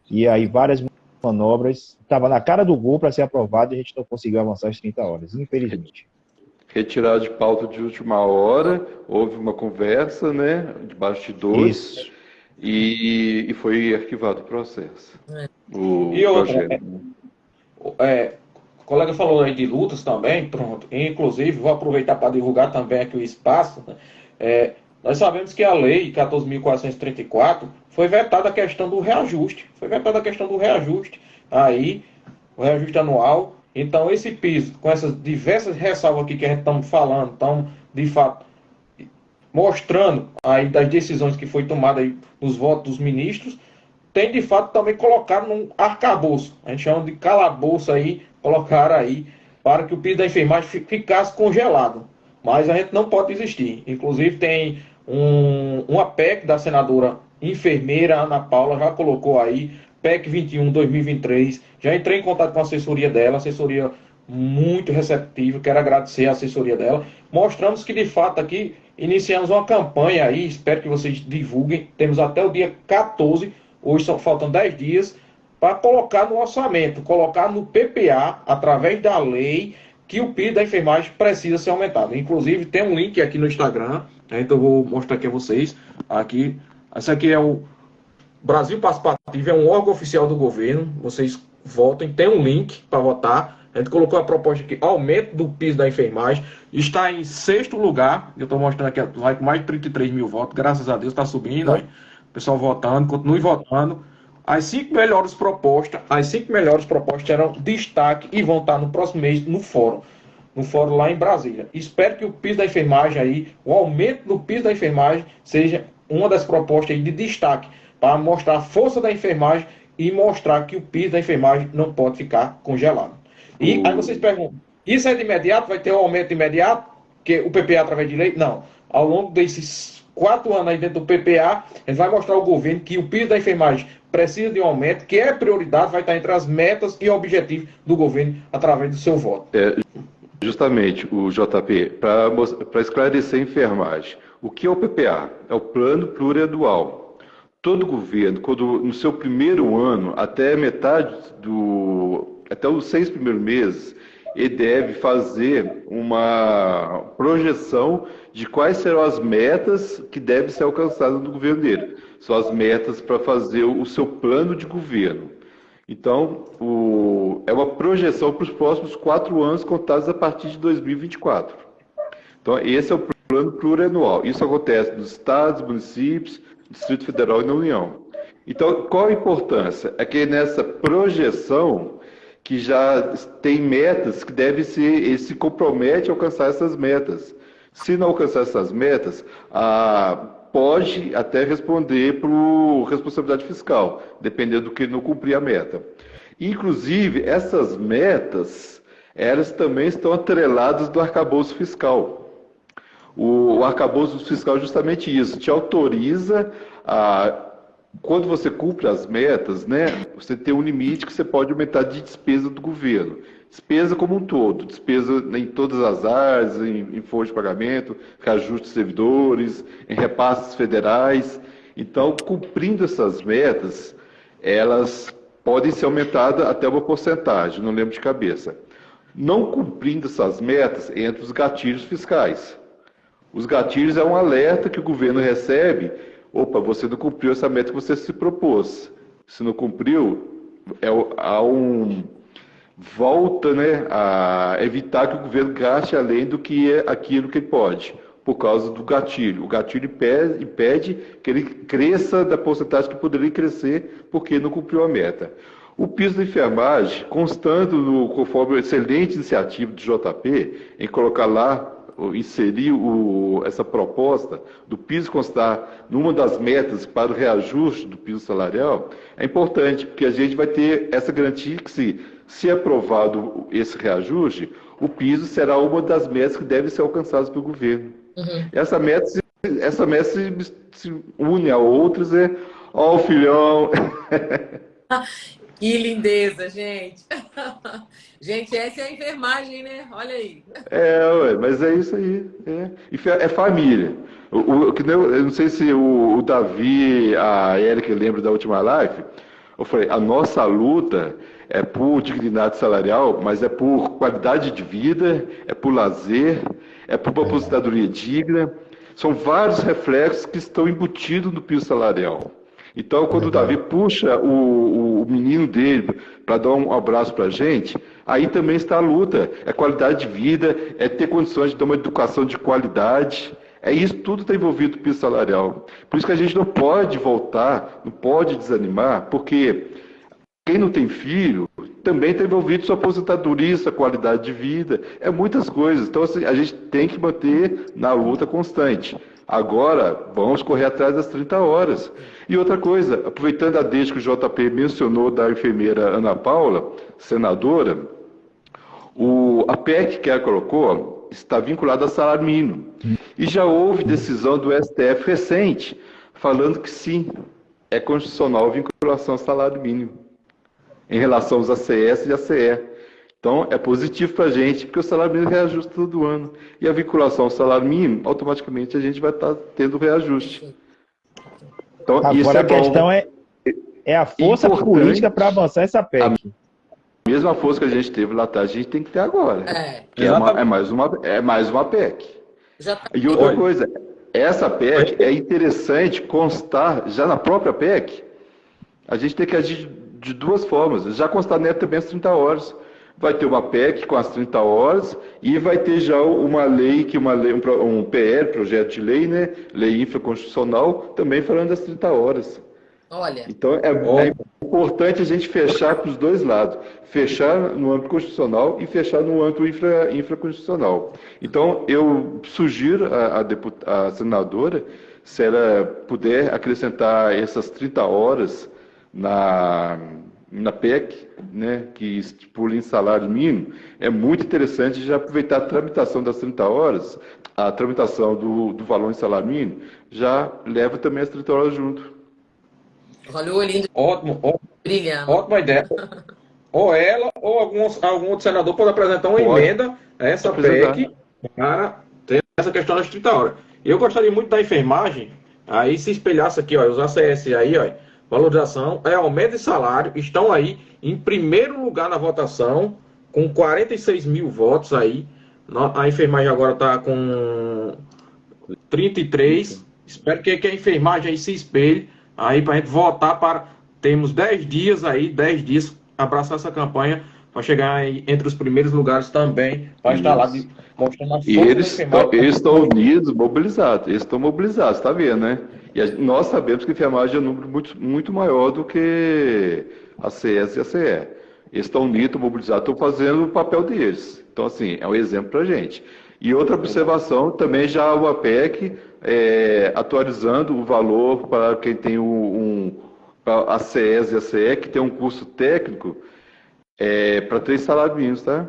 E aí várias manobras, estava na cara do gol para ser aprovado e a gente não conseguiu avançar as 30 horas, infelizmente. Retirado de pauta de última hora, houve uma conversa, né, de bastidores. Isso. E foi arquivado o processo. E outra, o colega falou aí de lutas também, pronto. Inclusive, vou aproveitar para divulgar também aqui o espaço. Nós sabemos que a lei 14.434 foi vetada a questão do reajuste. Aí, o reajuste anual. Então, esse piso, com essas diversas ressalvas aqui que a gente está falando, estão, de fato, mostrando aí das decisões que foi tomada aí nos votos dos ministros, tem de fato também colocado num arcabouço, a gente chama de calabouço aí, colocar aí para que o piso da enfermagem ficasse congelado, mas a gente não pode desistir. Inclusive tem uma PEC da senadora enfermeira Ana Paula, já colocou aí, PEC 21/2023, já entrei em contato com a assessoria dela, assessoria muito receptiva, quero agradecer a assessoria dela, mostramos que de fato aqui iniciamos uma campanha aí, espero que vocês divulguem, temos até o dia 14, hoje faltam 10 dias, para colocar no orçamento, colocar no PPA, através da lei, que o piso da enfermagem precisa ser aumentado. Inclusive, tem um link aqui no Instagram, então eu vou mostrar aqui a vocês. Esse aqui é o Brasil Participativo, é um órgão oficial do governo, vocês votem, tem um link para votar. A gente colocou a proposta aqui, aumento do piso da enfermagem, está em 6º lugar, eu estou mostrando aqui, vai com mais de 33 mil votos, graças a Deus está subindo, o pessoal votando, continue votando. As 5 melhores propostas terão destaque e vão estar no próximo mês no fórum lá em Brasília. Espero que o piso da enfermagem aí, o aumento do piso da enfermagem seja uma das propostas aí de destaque, para mostrar a força da enfermagem e mostrar que o piso da enfermagem não pode ficar congelado. E aí vocês perguntam, isso é de imediato? Vai ter um aumento imediato? Que o PPA através de lei? Não. Ao longo desses 4 anos aí dentro do PPA, ele vai mostrar ao governo que o piso da enfermagem precisa de um aumento, que é prioridade, vai estar entre as metas e objetivos do governo através do seu voto. Justamente, o JP, para esclarecer a enfermagem, o que é o PPA? É o Plano Plurianual. Todo governo, quando no seu primeiro ano, até os 6 primeiros meses, ele deve fazer uma projeção de quais serão as metas que devem ser alcançadas no governo dele. São as metas para fazer o seu plano de governo. Então, é uma projeção para os próximos 4 anos, contados a partir de 2024. Então, esse é o plano plurianual. Isso acontece nos estados, municípios, Distrito Federal e na União. Então, qual a importância? É que nessa projeção, que já tem metas que devem ser, ele se compromete a alcançar essas metas. Se não alcançar essas metas, pode até responder por responsabilidade fiscal, dependendo do que ele não cumprir a meta. Inclusive, essas metas, elas também estão atreladas do arcabouço fiscal. O arcabouço fiscal é justamente isso, te autoriza quando você cumpre as metas, né, você tem um limite que você pode aumentar de despesa do governo. Despesa como um todo, despesa em todas as áreas, em folha de pagamento, reajuste de servidores, em repasses federais. Então, cumprindo essas metas, elas podem ser aumentadas até uma porcentagem, não lembro de cabeça. Não cumprindo essas metas, entra os gatilhos fiscais. Os gatilhos é um alerta que o governo recebe. Opa, você não cumpriu essa meta que você se propôs. Se não cumpriu, volta, né, a evitar que o governo gaste além do que é aquilo que ele pode. por causa do gatilho. O gatilho impede que ele cresça da porcentagem que poderia crescer porque não cumpriu a meta. O piso da enfermagem, constando conforme a excelente iniciativa do JP, em colocar lá, inserir essa proposta do piso constar numa das metas para o reajuste do piso salarial, é importante, porque a gente vai ter essa garantia que, se aprovado esse reajuste, o piso será uma das metas que devem ser alcançadas pelo governo. Uhum. Essa meta se une a outras, ó, o filhão. Que lindeza, gente. Gente, essa é a enfermagem, né? Olha aí. Ué, mas é isso aí. É família. Eu não sei se o Davi, a Érica lembram da última live. Eu falei, a nossa luta é por dignidade salarial, mas é por qualidade de vida, é por lazer, é por uma aposentadoria digna. São vários reflexos que estão embutidos no piso salarial. Então, quando o Davi puxa o menino dele para dar um abraço para a gente, aí também está a luta. É qualidade de vida, é ter condições de dar uma educação de qualidade. É isso, tudo está envolvido no piso salarial. Por isso que a gente não pode voltar, não pode desanimar, porque quem não tem filho também está envolvido com sua aposentadoria, sua qualidade de vida, é muitas coisas. Então, assim, a gente tem que manter na luta constante. Agora, vamos correr atrás das 30 horas. E outra coisa, aproveitando a deixa que o JP mencionou da enfermeira Ana Paula, senadora, a PEC que ela colocou está vinculada ao salário mínimo. E já houve decisão do STF recente, falando que sim, é constitucional a vinculação ao salário mínimo, em relação aos ACS e ACE. Então, é positivo para a gente, porque o salário mínimo reajusta todo ano. E a vinculação ao salário mínimo, automaticamente a gente vai estar tendo reajuste. Então, agora isso é a questão é a força importante. Política para avançar essa PEC. A mesma força que a gente teve lá atrás, a gente tem que ter agora. É mais uma PEC. E outra coisa, essa PEC é interessante constar, já na própria PEC, a gente tem que agir de duas formas. Já constar nela também as 30 horas. Vai ter uma PEC com as 30 horas e vai ter já uma lei, um PL, projeto de lei, né? Lei infraconstitucional, também falando das 30 horas. Olha. Então, é importante a gente fechar para os dois lados. Fechar no âmbito constitucional e fechar no âmbito infraconstitucional. Então, eu sugiro à senadora, se ela puder acrescentar essas 30 horas na PEC, né, que estipula em salário mínimo, é muito interessante já aproveitar a tramitação das 30 horas, a tramitação do valor em salário mínimo, já leva também as 30 horas junto. Olha o olhinho. Ótimo, brilhando. Ótima ideia. Ou ela, ou algum outro senador pode apresentar uma emenda a essa PEC para ter essa questão das 30 horas. Eu gostaria muito da enfermagem, aí se espelhasse aqui, ó, os ACS aí, ó, valorização, aumento de salário, estão aí em primeiro lugar na votação, com 46 mil votos aí. A enfermagem agora está com 33. Espero que a enfermagem aí se espelhe aí para a gente votar para... Temos 10 dias aí, 10 dias, abraçar essa campanha para chegar aí entre os primeiros lugares também, para estar lá mostrando a força. E eles estão unidos, mobilizados. Eles estão mobilizados, tá vendo, né? E nós sabemos que a enfermagem é um número muito, muito maior do que a CS e a CE. Eles estão unidos, mobilizados, estão fazendo o papel deles. Então, assim, é um exemplo para a gente. E outra observação, também já o APEC atualizando o valor para quem tem a CS e a CE, que tem um curso técnico, para 3 salários mínimos, tá?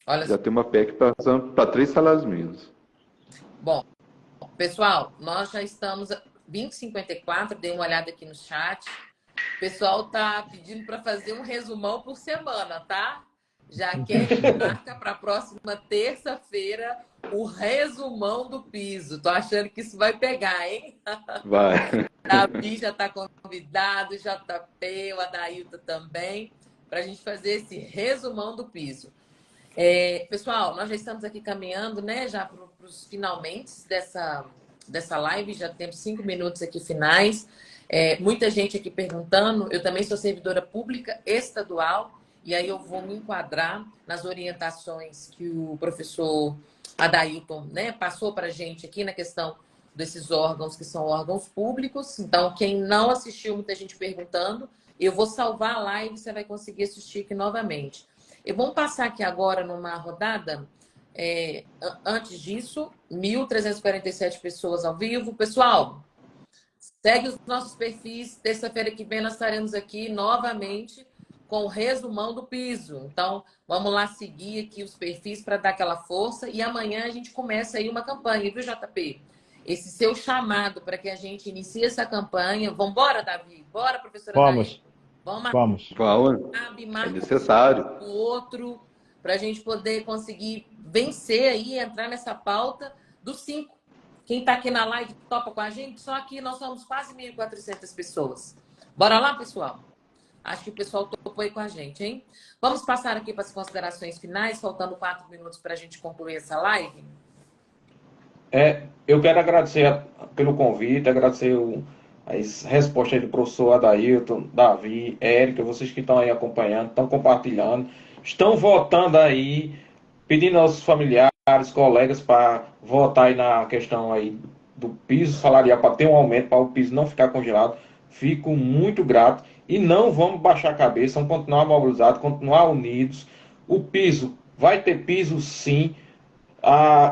Olha, já tem uma PEC para 3 salários mínimos. Bom, pessoal, nós já estamos 20h54, dei uma olhada aqui no chat. O pessoal tá pedindo para fazer um resumão por semana, tá? Já quer que marca para a próxima terça-feira o resumão do piso. Tô achando que isso vai pegar, hein? Vai. Davi já está convidado, JP, o Adailton também, para a gente fazer esse resumão do piso. Pessoal, nós já estamos aqui caminhando, né? Já para os finalmente dessa live, já temos 5 minutos aqui finais. Muita gente aqui perguntando. Eu também sou servidora pública estadual e aí eu vou me enquadrar nas orientações que o professor Adailton, né, passou para a gente aqui na questão desses órgãos que são órgãos públicos. Então, quem não assistiu, muita gente perguntando, eu vou salvar a live e você vai conseguir assistir aqui novamente. Eu vou passar aqui agora numa rodada. Antes disso, 1.347 pessoas ao vivo. Pessoal, segue os nossos perfis. Terça-feira que vem nós estaremos aqui novamente com o resumão do piso. Então, vamos lá seguir aqui os perfis para dar aquela força. E amanhã a gente começa aí uma campanha, viu, JP? Esse seu chamado para que a gente inicie essa campanha. Vamos embora, Davi? Bora, professora Vamos. Vamos. É necessário. O outro, para a gente poder conseguir vencer aí, entrar nessa pauta dos 5. Quem está aqui na live topa com a gente? Só aqui nós somos quase 1.400 pessoas. Bora lá, pessoal? Acho que o pessoal topou aí com a gente, hein? Vamos passar aqui para as considerações finais, faltando 4 minutos para a gente concluir essa live. Eu quero agradecer pelo convite, agradecer as respostas do professor Adailton, Davi, Érica, vocês que estão aí acompanhando, estão compartilhando, estão votando aí, pedindo aos familiares, colegas para votar aí na questão aí do piso salarial, para ter um aumento, para o piso não ficar congelado. Fico muito grato e não vamos baixar a cabeça, vamos continuar mobilizados, continuar unidos. O piso, vai ter piso sim.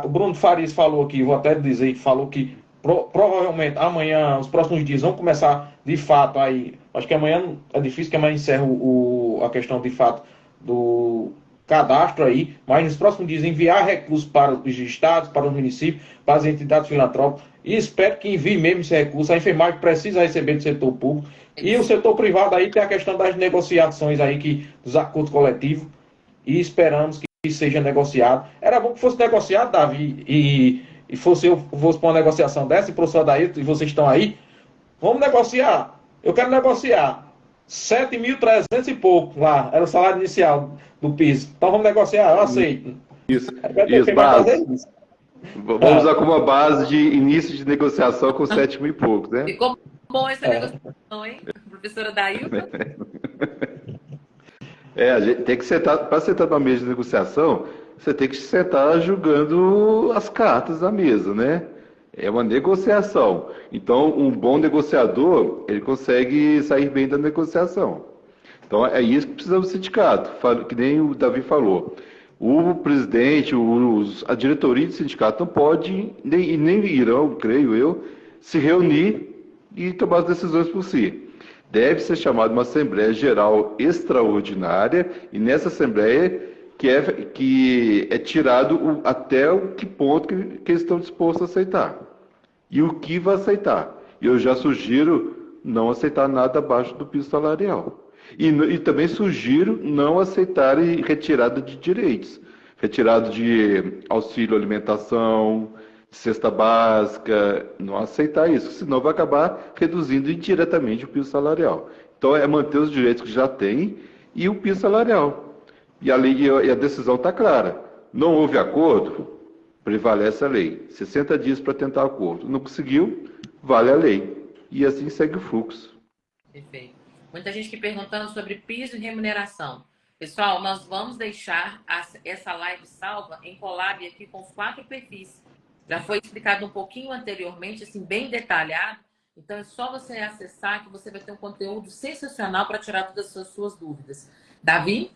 O Bruno Farias falou aqui, vou até dizer, falou que provavelmente amanhã, os próximos dias, vão começar de fato aí. Acho que amanhã é difícil que amanhã encerre a questão de fato do cadastro aí, mas nos próximos dias enviar recursos para os estados, para os municípios, para as entidades filantrópicas, e espero que envie mesmo esse recurso. A enfermagem precisa receber do setor público, e o setor privado aí tem a questão das negociações aí, dos acordos coletivos, e esperamos que seja negociado. Era bom que fosse negociado, Davi, e fosse para uma negociação dessa, e o professor Adailton, e vocês estão aí, vamos negociar. Eu quero negociar 7.300 e pouco lá, era o salário inicial do piso. Então vamos negociar, eu aceito. Isso, base. Vamos usar como uma base de início de negociação com 7.000 e poucos, né? Ficou bom essa negociação, hein? Professora Adailton? A gente tem que sentar, para sentar numa mesa de negociação, você tem que sentar julgando as cartas da mesa, né? É uma negociação. Então, um bom negociador, ele consegue sair bem da negociação. Então, é isso que precisa do sindicato, que nem o Davi falou. O presidente, a diretoria do sindicato não pode, nem irão, creio eu, se reunir e tomar as decisões por si. Deve ser chamada uma Assembleia Geral Extraordinária, e nessa Assembleia que é tirado até o que ponto que eles estão dispostos a aceitar. E o que vai aceitar. E eu já sugiro não aceitar nada abaixo do piso salarial. E também sugiro não aceitarem retirada de direitos. Retirada de auxílio alimentação, cesta básica, não aceitar isso, senão vai acabar reduzindo indiretamente o piso salarial. Então é manter os direitos que já tem e o piso salarial. E a decisão está clara. Não houve acordo, prevalece a lei. 60 dias para tentar acordo. Não conseguiu, vale a lei. E assim segue o fluxo. Perfeito. Muita gente aqui perguntando sobre piso e remuneração. Pessoal, nós vamos deixar essa live salva em collab aqui com os 4 perfis. Já foi explicado um pouquinho anteriormente, assim, bem detalhado. Então, é só você acessar que você vai ter um conteúdo sensacional para tirar todas as suas dúvidas. Davi?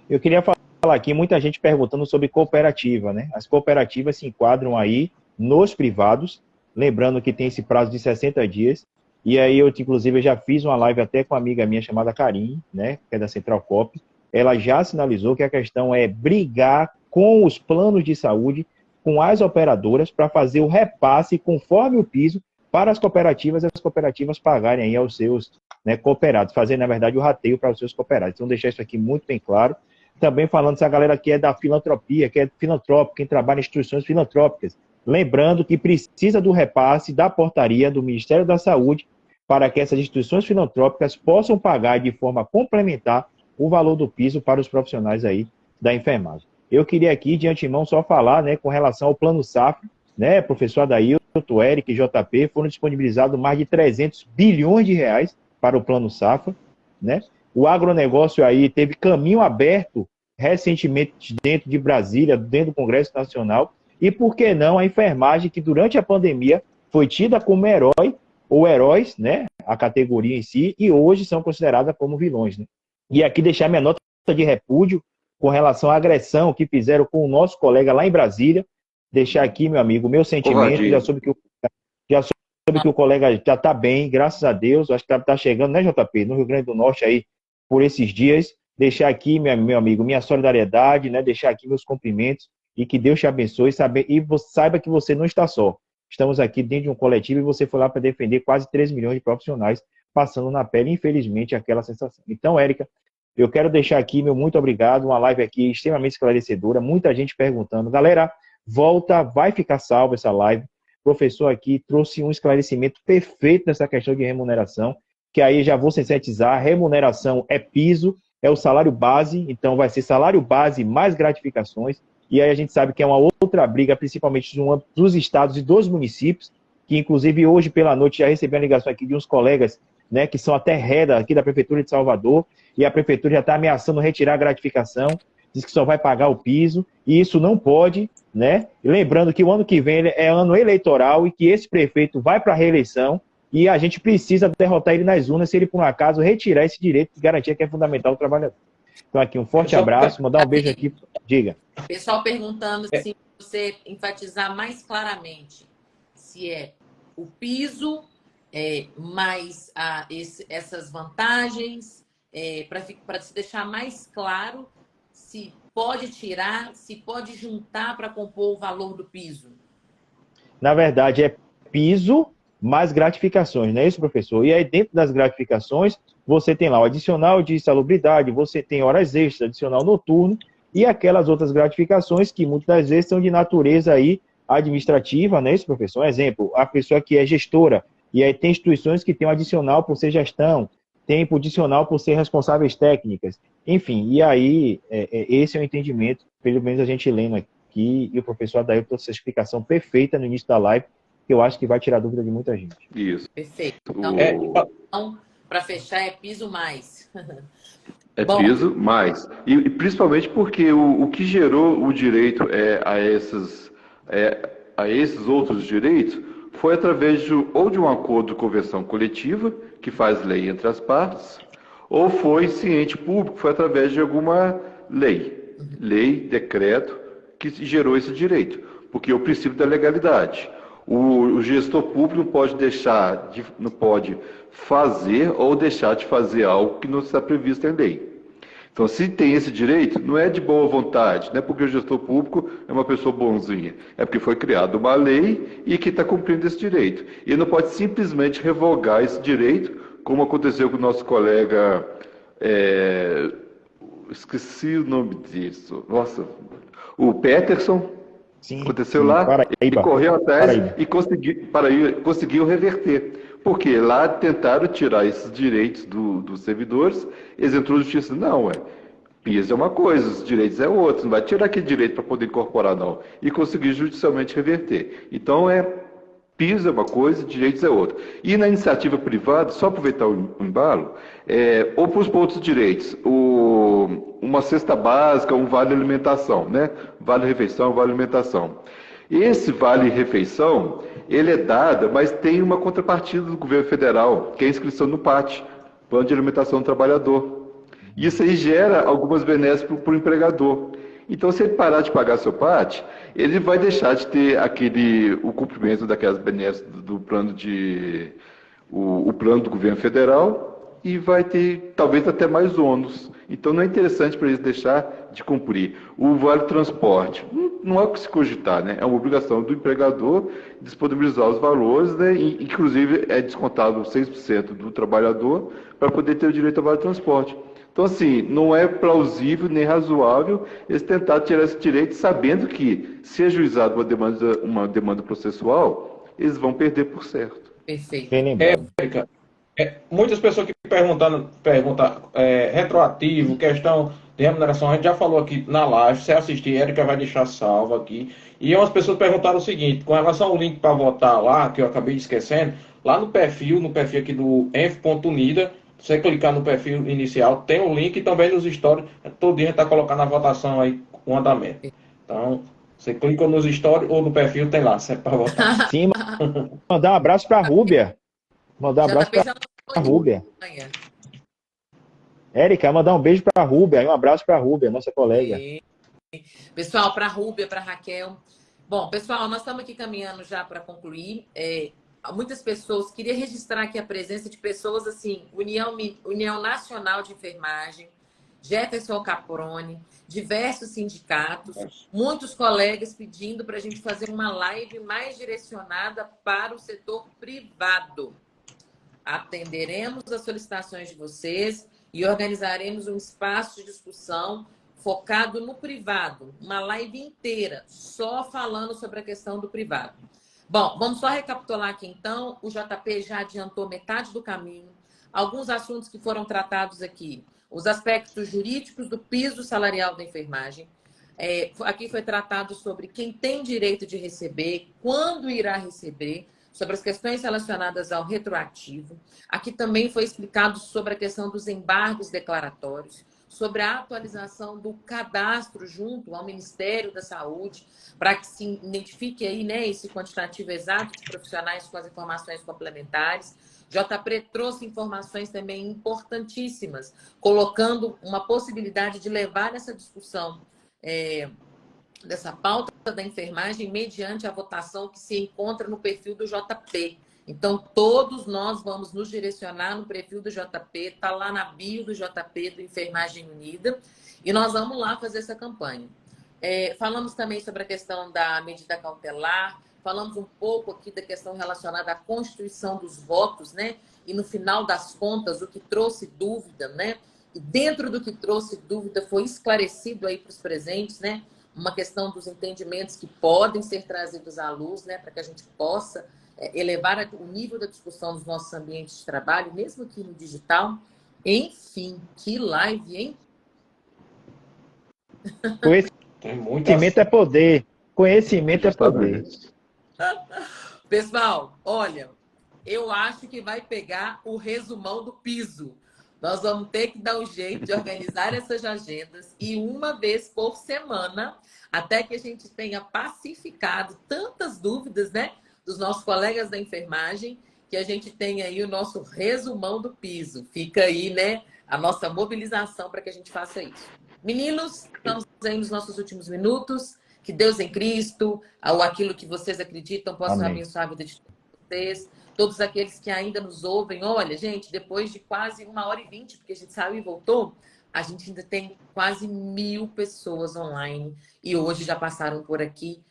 Eu queria falar aqui, muita gente perguntando sobre cooperativa, né? As cooperativas se enquadram aí nos privados, lembrando que tem esse prazo de 60 dias. E aí eu, inclusive, eu já fiz uma live até com uma amiga minha chamada Karine, né? Que é da Central Cop. Ela já sinalizou que a questão é brigar com os planos de saúde, com as operadoras, para fazer o repasse conforme o piso para as cooperativas e as cooperativas pagarem aí aos seus, né, cooperados, fazer, na verdade, o rateio para os seus cooperados. Então, deixar isso aqui muito bem claro. Também falando se a galera que é da filantropia, que é filantrópica, quem trabalha em instituições filantrópicas. Lembrando que precisa do repasse da portaria do Ministério da Saúde para que essas instituições filantrópicas possam pagar de forma complementar o valor do piso para os profissionais aí da enfermagem. Eu queria aqui, de antemão, só falar, né, com relação ao Plano Safra, né, professor Adailton, Eric e JP, foram disponibilizados mais de 300 bilhões de reais para o Plano Safra, né? O agronegócio aí teve caminho aberto recentemente dentro de Brasília, dentro do Congresso Nacional, e por que não a enfermagem, que durante a pandemia foi tida como herói, ou heróis, né, a categoria em si, e hoje são consideradas como vilões, né? E aqui deixar minha nota de repúdio com relação à agressão que fizeram com o nosso colega lá em Brasília, deixar aqui, meu amigo, meu sentimento, já soube que o colega já está bem, graças a Deus, acho que está chegando, né, JP, no Rio Grande do Norte aí, por esses dias, deixar aqui, meu amigo, minha solidariedade, né, deixar aqui meus cumprimentos, e que Deus te abençoe, e saiba que você não está só. Estamos aqui dentro de um coletivo e você foi lá para defender quase 3 milhões de profissionais passando na pele, infelizmente, aquela sensação. Então, Érica, eu quero deixar aqui meu muito obrigado, uma live aqui extremamente esclarecedora, muita gente perguntando. Galera, volta, vai ficar salva essa live. O professor aqui trouxe um esclarecimento perfeito nessa questão de remuneração, que aí já vou sintetizar, remuneração é piso, é o salário base, então vai ser salário base mais gratificações, e aí a gente sabe que é uma outra briga, principalmente dos estados e dos municípios, que inclusive hoje pela noite já recebi uma ligação aqui de uns colegas, né, que são até reda aqui da Prefeitura de Salvador, e a Prefeitura já está ameaçando retirar a gratificação, diz que só vai pagar o piso, e isso não pode, né? E lembrando que o ano que vem é ano eleitoral e que esse prefeito vai para a reeleição, e a gente precisa derrotar ele nas urnas se ele, por um acaso, retirar esse direito de garantia que é fundamental ao trabalhador. Então, aqui, um forte abraço, mandar um beijo aqui. Diga. Pessoal perguntando se você enfatizar mais claramente se é o piso mais essas vantagens, para se deixar mais claro se pode tirar, se pode juntar para compor o valor do piso. Na verdade, é piso mais gratificações, não é isso, professor? E aí, dentro das gratificações, você tem lá o adicional de salubridade, você tem horas extras, adicional noturno, e aquelas outras gratificações que muitas das vezes são de natureza aí administrativa, não é isso, professor? Um exemplo, a pessoa que é gestora, e aí tem instituições que tem um adicional por ser gestão, tem um adicional por ser responsáveis técnicas, enfim, e aí esse é o entendimento, pelo menos a gente lendo aqui, e o professor Adair trouxe essa explicação perfeita no início da live, que eu acho que vai tirar dúvida de muita gente. Isso. Perfeito. Então, para fechar, é piso mais. É piso mais. E principalmente porque o que gerou o direito a esses outros direitos foi através ou de um acordo de convenção coletiva, que faz lei entre as partes, ou foi ciente público, foi através de alguma lei, decreto, que gerou esse direito. Porque é o princípio da legalidade. O gestor público não pode fazer ou deixar de fazer algo que não está previsto em lei. Então, se tem esse direito, não é de boa vontade, não é porque o gestor público é uma pessoa bonzinha, é porque foi criada uma lei e que está cumprindo esse direito. E não pode simplesmente revogar esse direito, como aconteceu com o nosso colega, esqueci o nome disso, nossa, o Peterson. Sim, aconteceu lá, ele correu atrás e conseguiu reverter. Porque lá tentaram tirar esses direitos dos servidores, eles entrou na justiça. Não, PIS é uma coisa, os direitos é outra, não vai tirar aquele direito para poder incorporar, não. E conseguir judicialmente reverter. Então, PIS é uma coisa, direitos é outra. E na iniciativa privada, só aproveitar o embalo, ou para os outros direitos, uma cesta básica, um vale alimentação, né? Vale refeição, vale alimentação. Esse vale refeição, ele é dado, mas tem uma contrapartida do governo federal, que é a inscrição no PAT, Plano de Alimentação do Trabalhador. Isso aí gera algumas benesses para o empregador. Então, se ele parar de pagar seu PAT, ele vai deixar de ter o cumprimento daquelas benesses do plano o plano do governo federal, e vai ter, talvez, até mais ônus. Então, não é interessante para eles deixar de cumprir. O Vale Transporte, não é o que se cogitar, né? É uma obrigação do empregador disponibilizar os valores, né? E, inclusive, é descontado 6% do trabalhador para poder ter o direito ao Vale Transporte. Então, assim, não é plausível nem razoável eles tentarem tirar esse direito, sabendo que, se ajuizado uma demanda processual, eles vão perder por certo. Perfeito. Érica, muitas pessoas que perguntam retroativo, questão de remuneração, a gente já falou aqui na live, se assistir, Érica vai deixar salvo aqui. E umas pessoas perguntaram o seguinte, com relação ao link para votar lá, que eu acabei esquecendo, lá no perfil aqui do enf.unida, Você clicar no perfil inicial, tem o link e também nos stories. Todo dia a gente está colocando a votação aí, o andamento. Então, você clica nos stories ou no perfil, tem lá, sempre para votar. Sim, mandar um abraço para a Rúbia. Mandar um abraço JP para já a Rúbia. manhã. Érica, mandar um beijo para a Rúbia. Um abraço para a Rúbia, nossa colega. Pessoal, para a Rúbia, para a Raquel. Bom, pessoal, nós estamos aqui caminhando já para concluir. Muitas pessoas, queria registrar aqui a presença de pessoas assim, União Nacional de Enfermagem, Jefferson Caprone, diversos sindicatos, muitos colegas pedindo para a gente fazer uma live mais direcionada para o setor privado. Atenderemos as solicitações de vocês e organizaremos um espaço de discussão focado no privado, uma live inteira, só falando sobre a questão do privado. Bom, vamos só recapitular aqui então. O JP já adiantou metade do caminho. Alguns assuntos que foram tratados aqui. Os aspectos jurídicos do piso salarial da enfermagem. Aqui foi tratado sobre quem tem direito de receber, quando irá receber, sobre as questões relacionadas ao retroativo. Aqui também foi explicado sobre a questão dos embargos declaratórios, sobre a atualização do cadastro junto ao Ministério da Saúde, para que se identifique aí, né, esse quantitativo exato de profissionais com as informações complementares. JP trouxe informações também importantíssimas, colocando uma possibilidade de levar essa discussão dessa pauta da enfermagem mediante a votação que se encontra no perfil do JP. Então, todos nós vamos nos direcionar no perfil do JP, está lá na bio do JP, do Enfermagem Unida, e nós vamos lá fazer essa campanha. Falamos também sobre a questão da medida cautelar, falamos um pouco aqui da questão relacionada à constituição dos votos, né? E no final das contas, o que trouxe dúvida, né? E dentro do que trouxe dúvida foi esclarecido aí para os presentes, né? Uma questão dos entendimentos que podem ser trazidos à luz, né? Para que a gente possa elevar o nível da discussão dos nossos ambientes de trabalho, mesmo aqui no digital. Enfim, que live, hein? Conhecimento é poder. Conhecimento é poder. Pessoal, olha, eu acho que vai pegar o resumão do piso. Nós vamos ter que dar um jeito de organizar essas agendas e uma vez por semana, até que a gente tenha pacificado tantas dúvidas, né, dos nossos colegas da enfermagem, que a gente tenha aí o nosso resumão do piso. Fica aí, né, a nossa mobilização para que a gente faça isso. Meninos, estamos aí nos nossos últimos minutos. Que Deus em Cristo, ou aquilo que vocês acreditam, possam abençoar a vida de vocês. Todos aqueles que ainda nos ouvem. Olha, gente, depois de quase 1h20, porque a gente saiu e voltou, a gente ainda tem quase 1000 pessoas online. E hoje já passaram por aqui.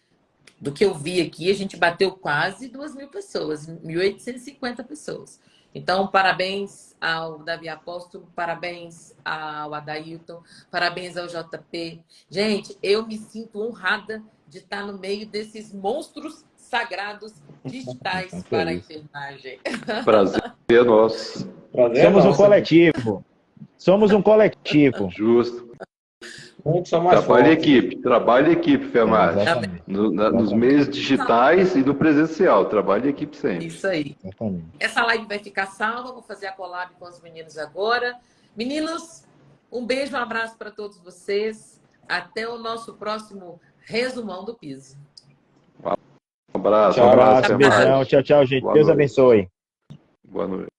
Do que eu vi aqui, a gente bateu quase 2.000 pessoas, 1.850 pessoas. Então, parabéns ao Davi Apóstolo, parabéns ao Adailton, parabéns ao JP. Gente, eu me sinto honrada de estar no meio desses monstros sagrados digitais para a enfermagem. Prazer é nosso. Somos um coletivo. Somos um coletivo. Justo. Trabalho em equipe, enfermagem. Nos meios digitais e no presencial. Trabalho em equipe sempre. Isso aí. Exatamente. Essa live vai ficar salva. Vou fazer a collab com os meninos agora. Meninos, um beijo, um abraço para todos vocês. Até o nosso próximo resumão do piso. Um abraço. Beijão. Tchau, tchau, gente. Deus abençoe. Boa noite.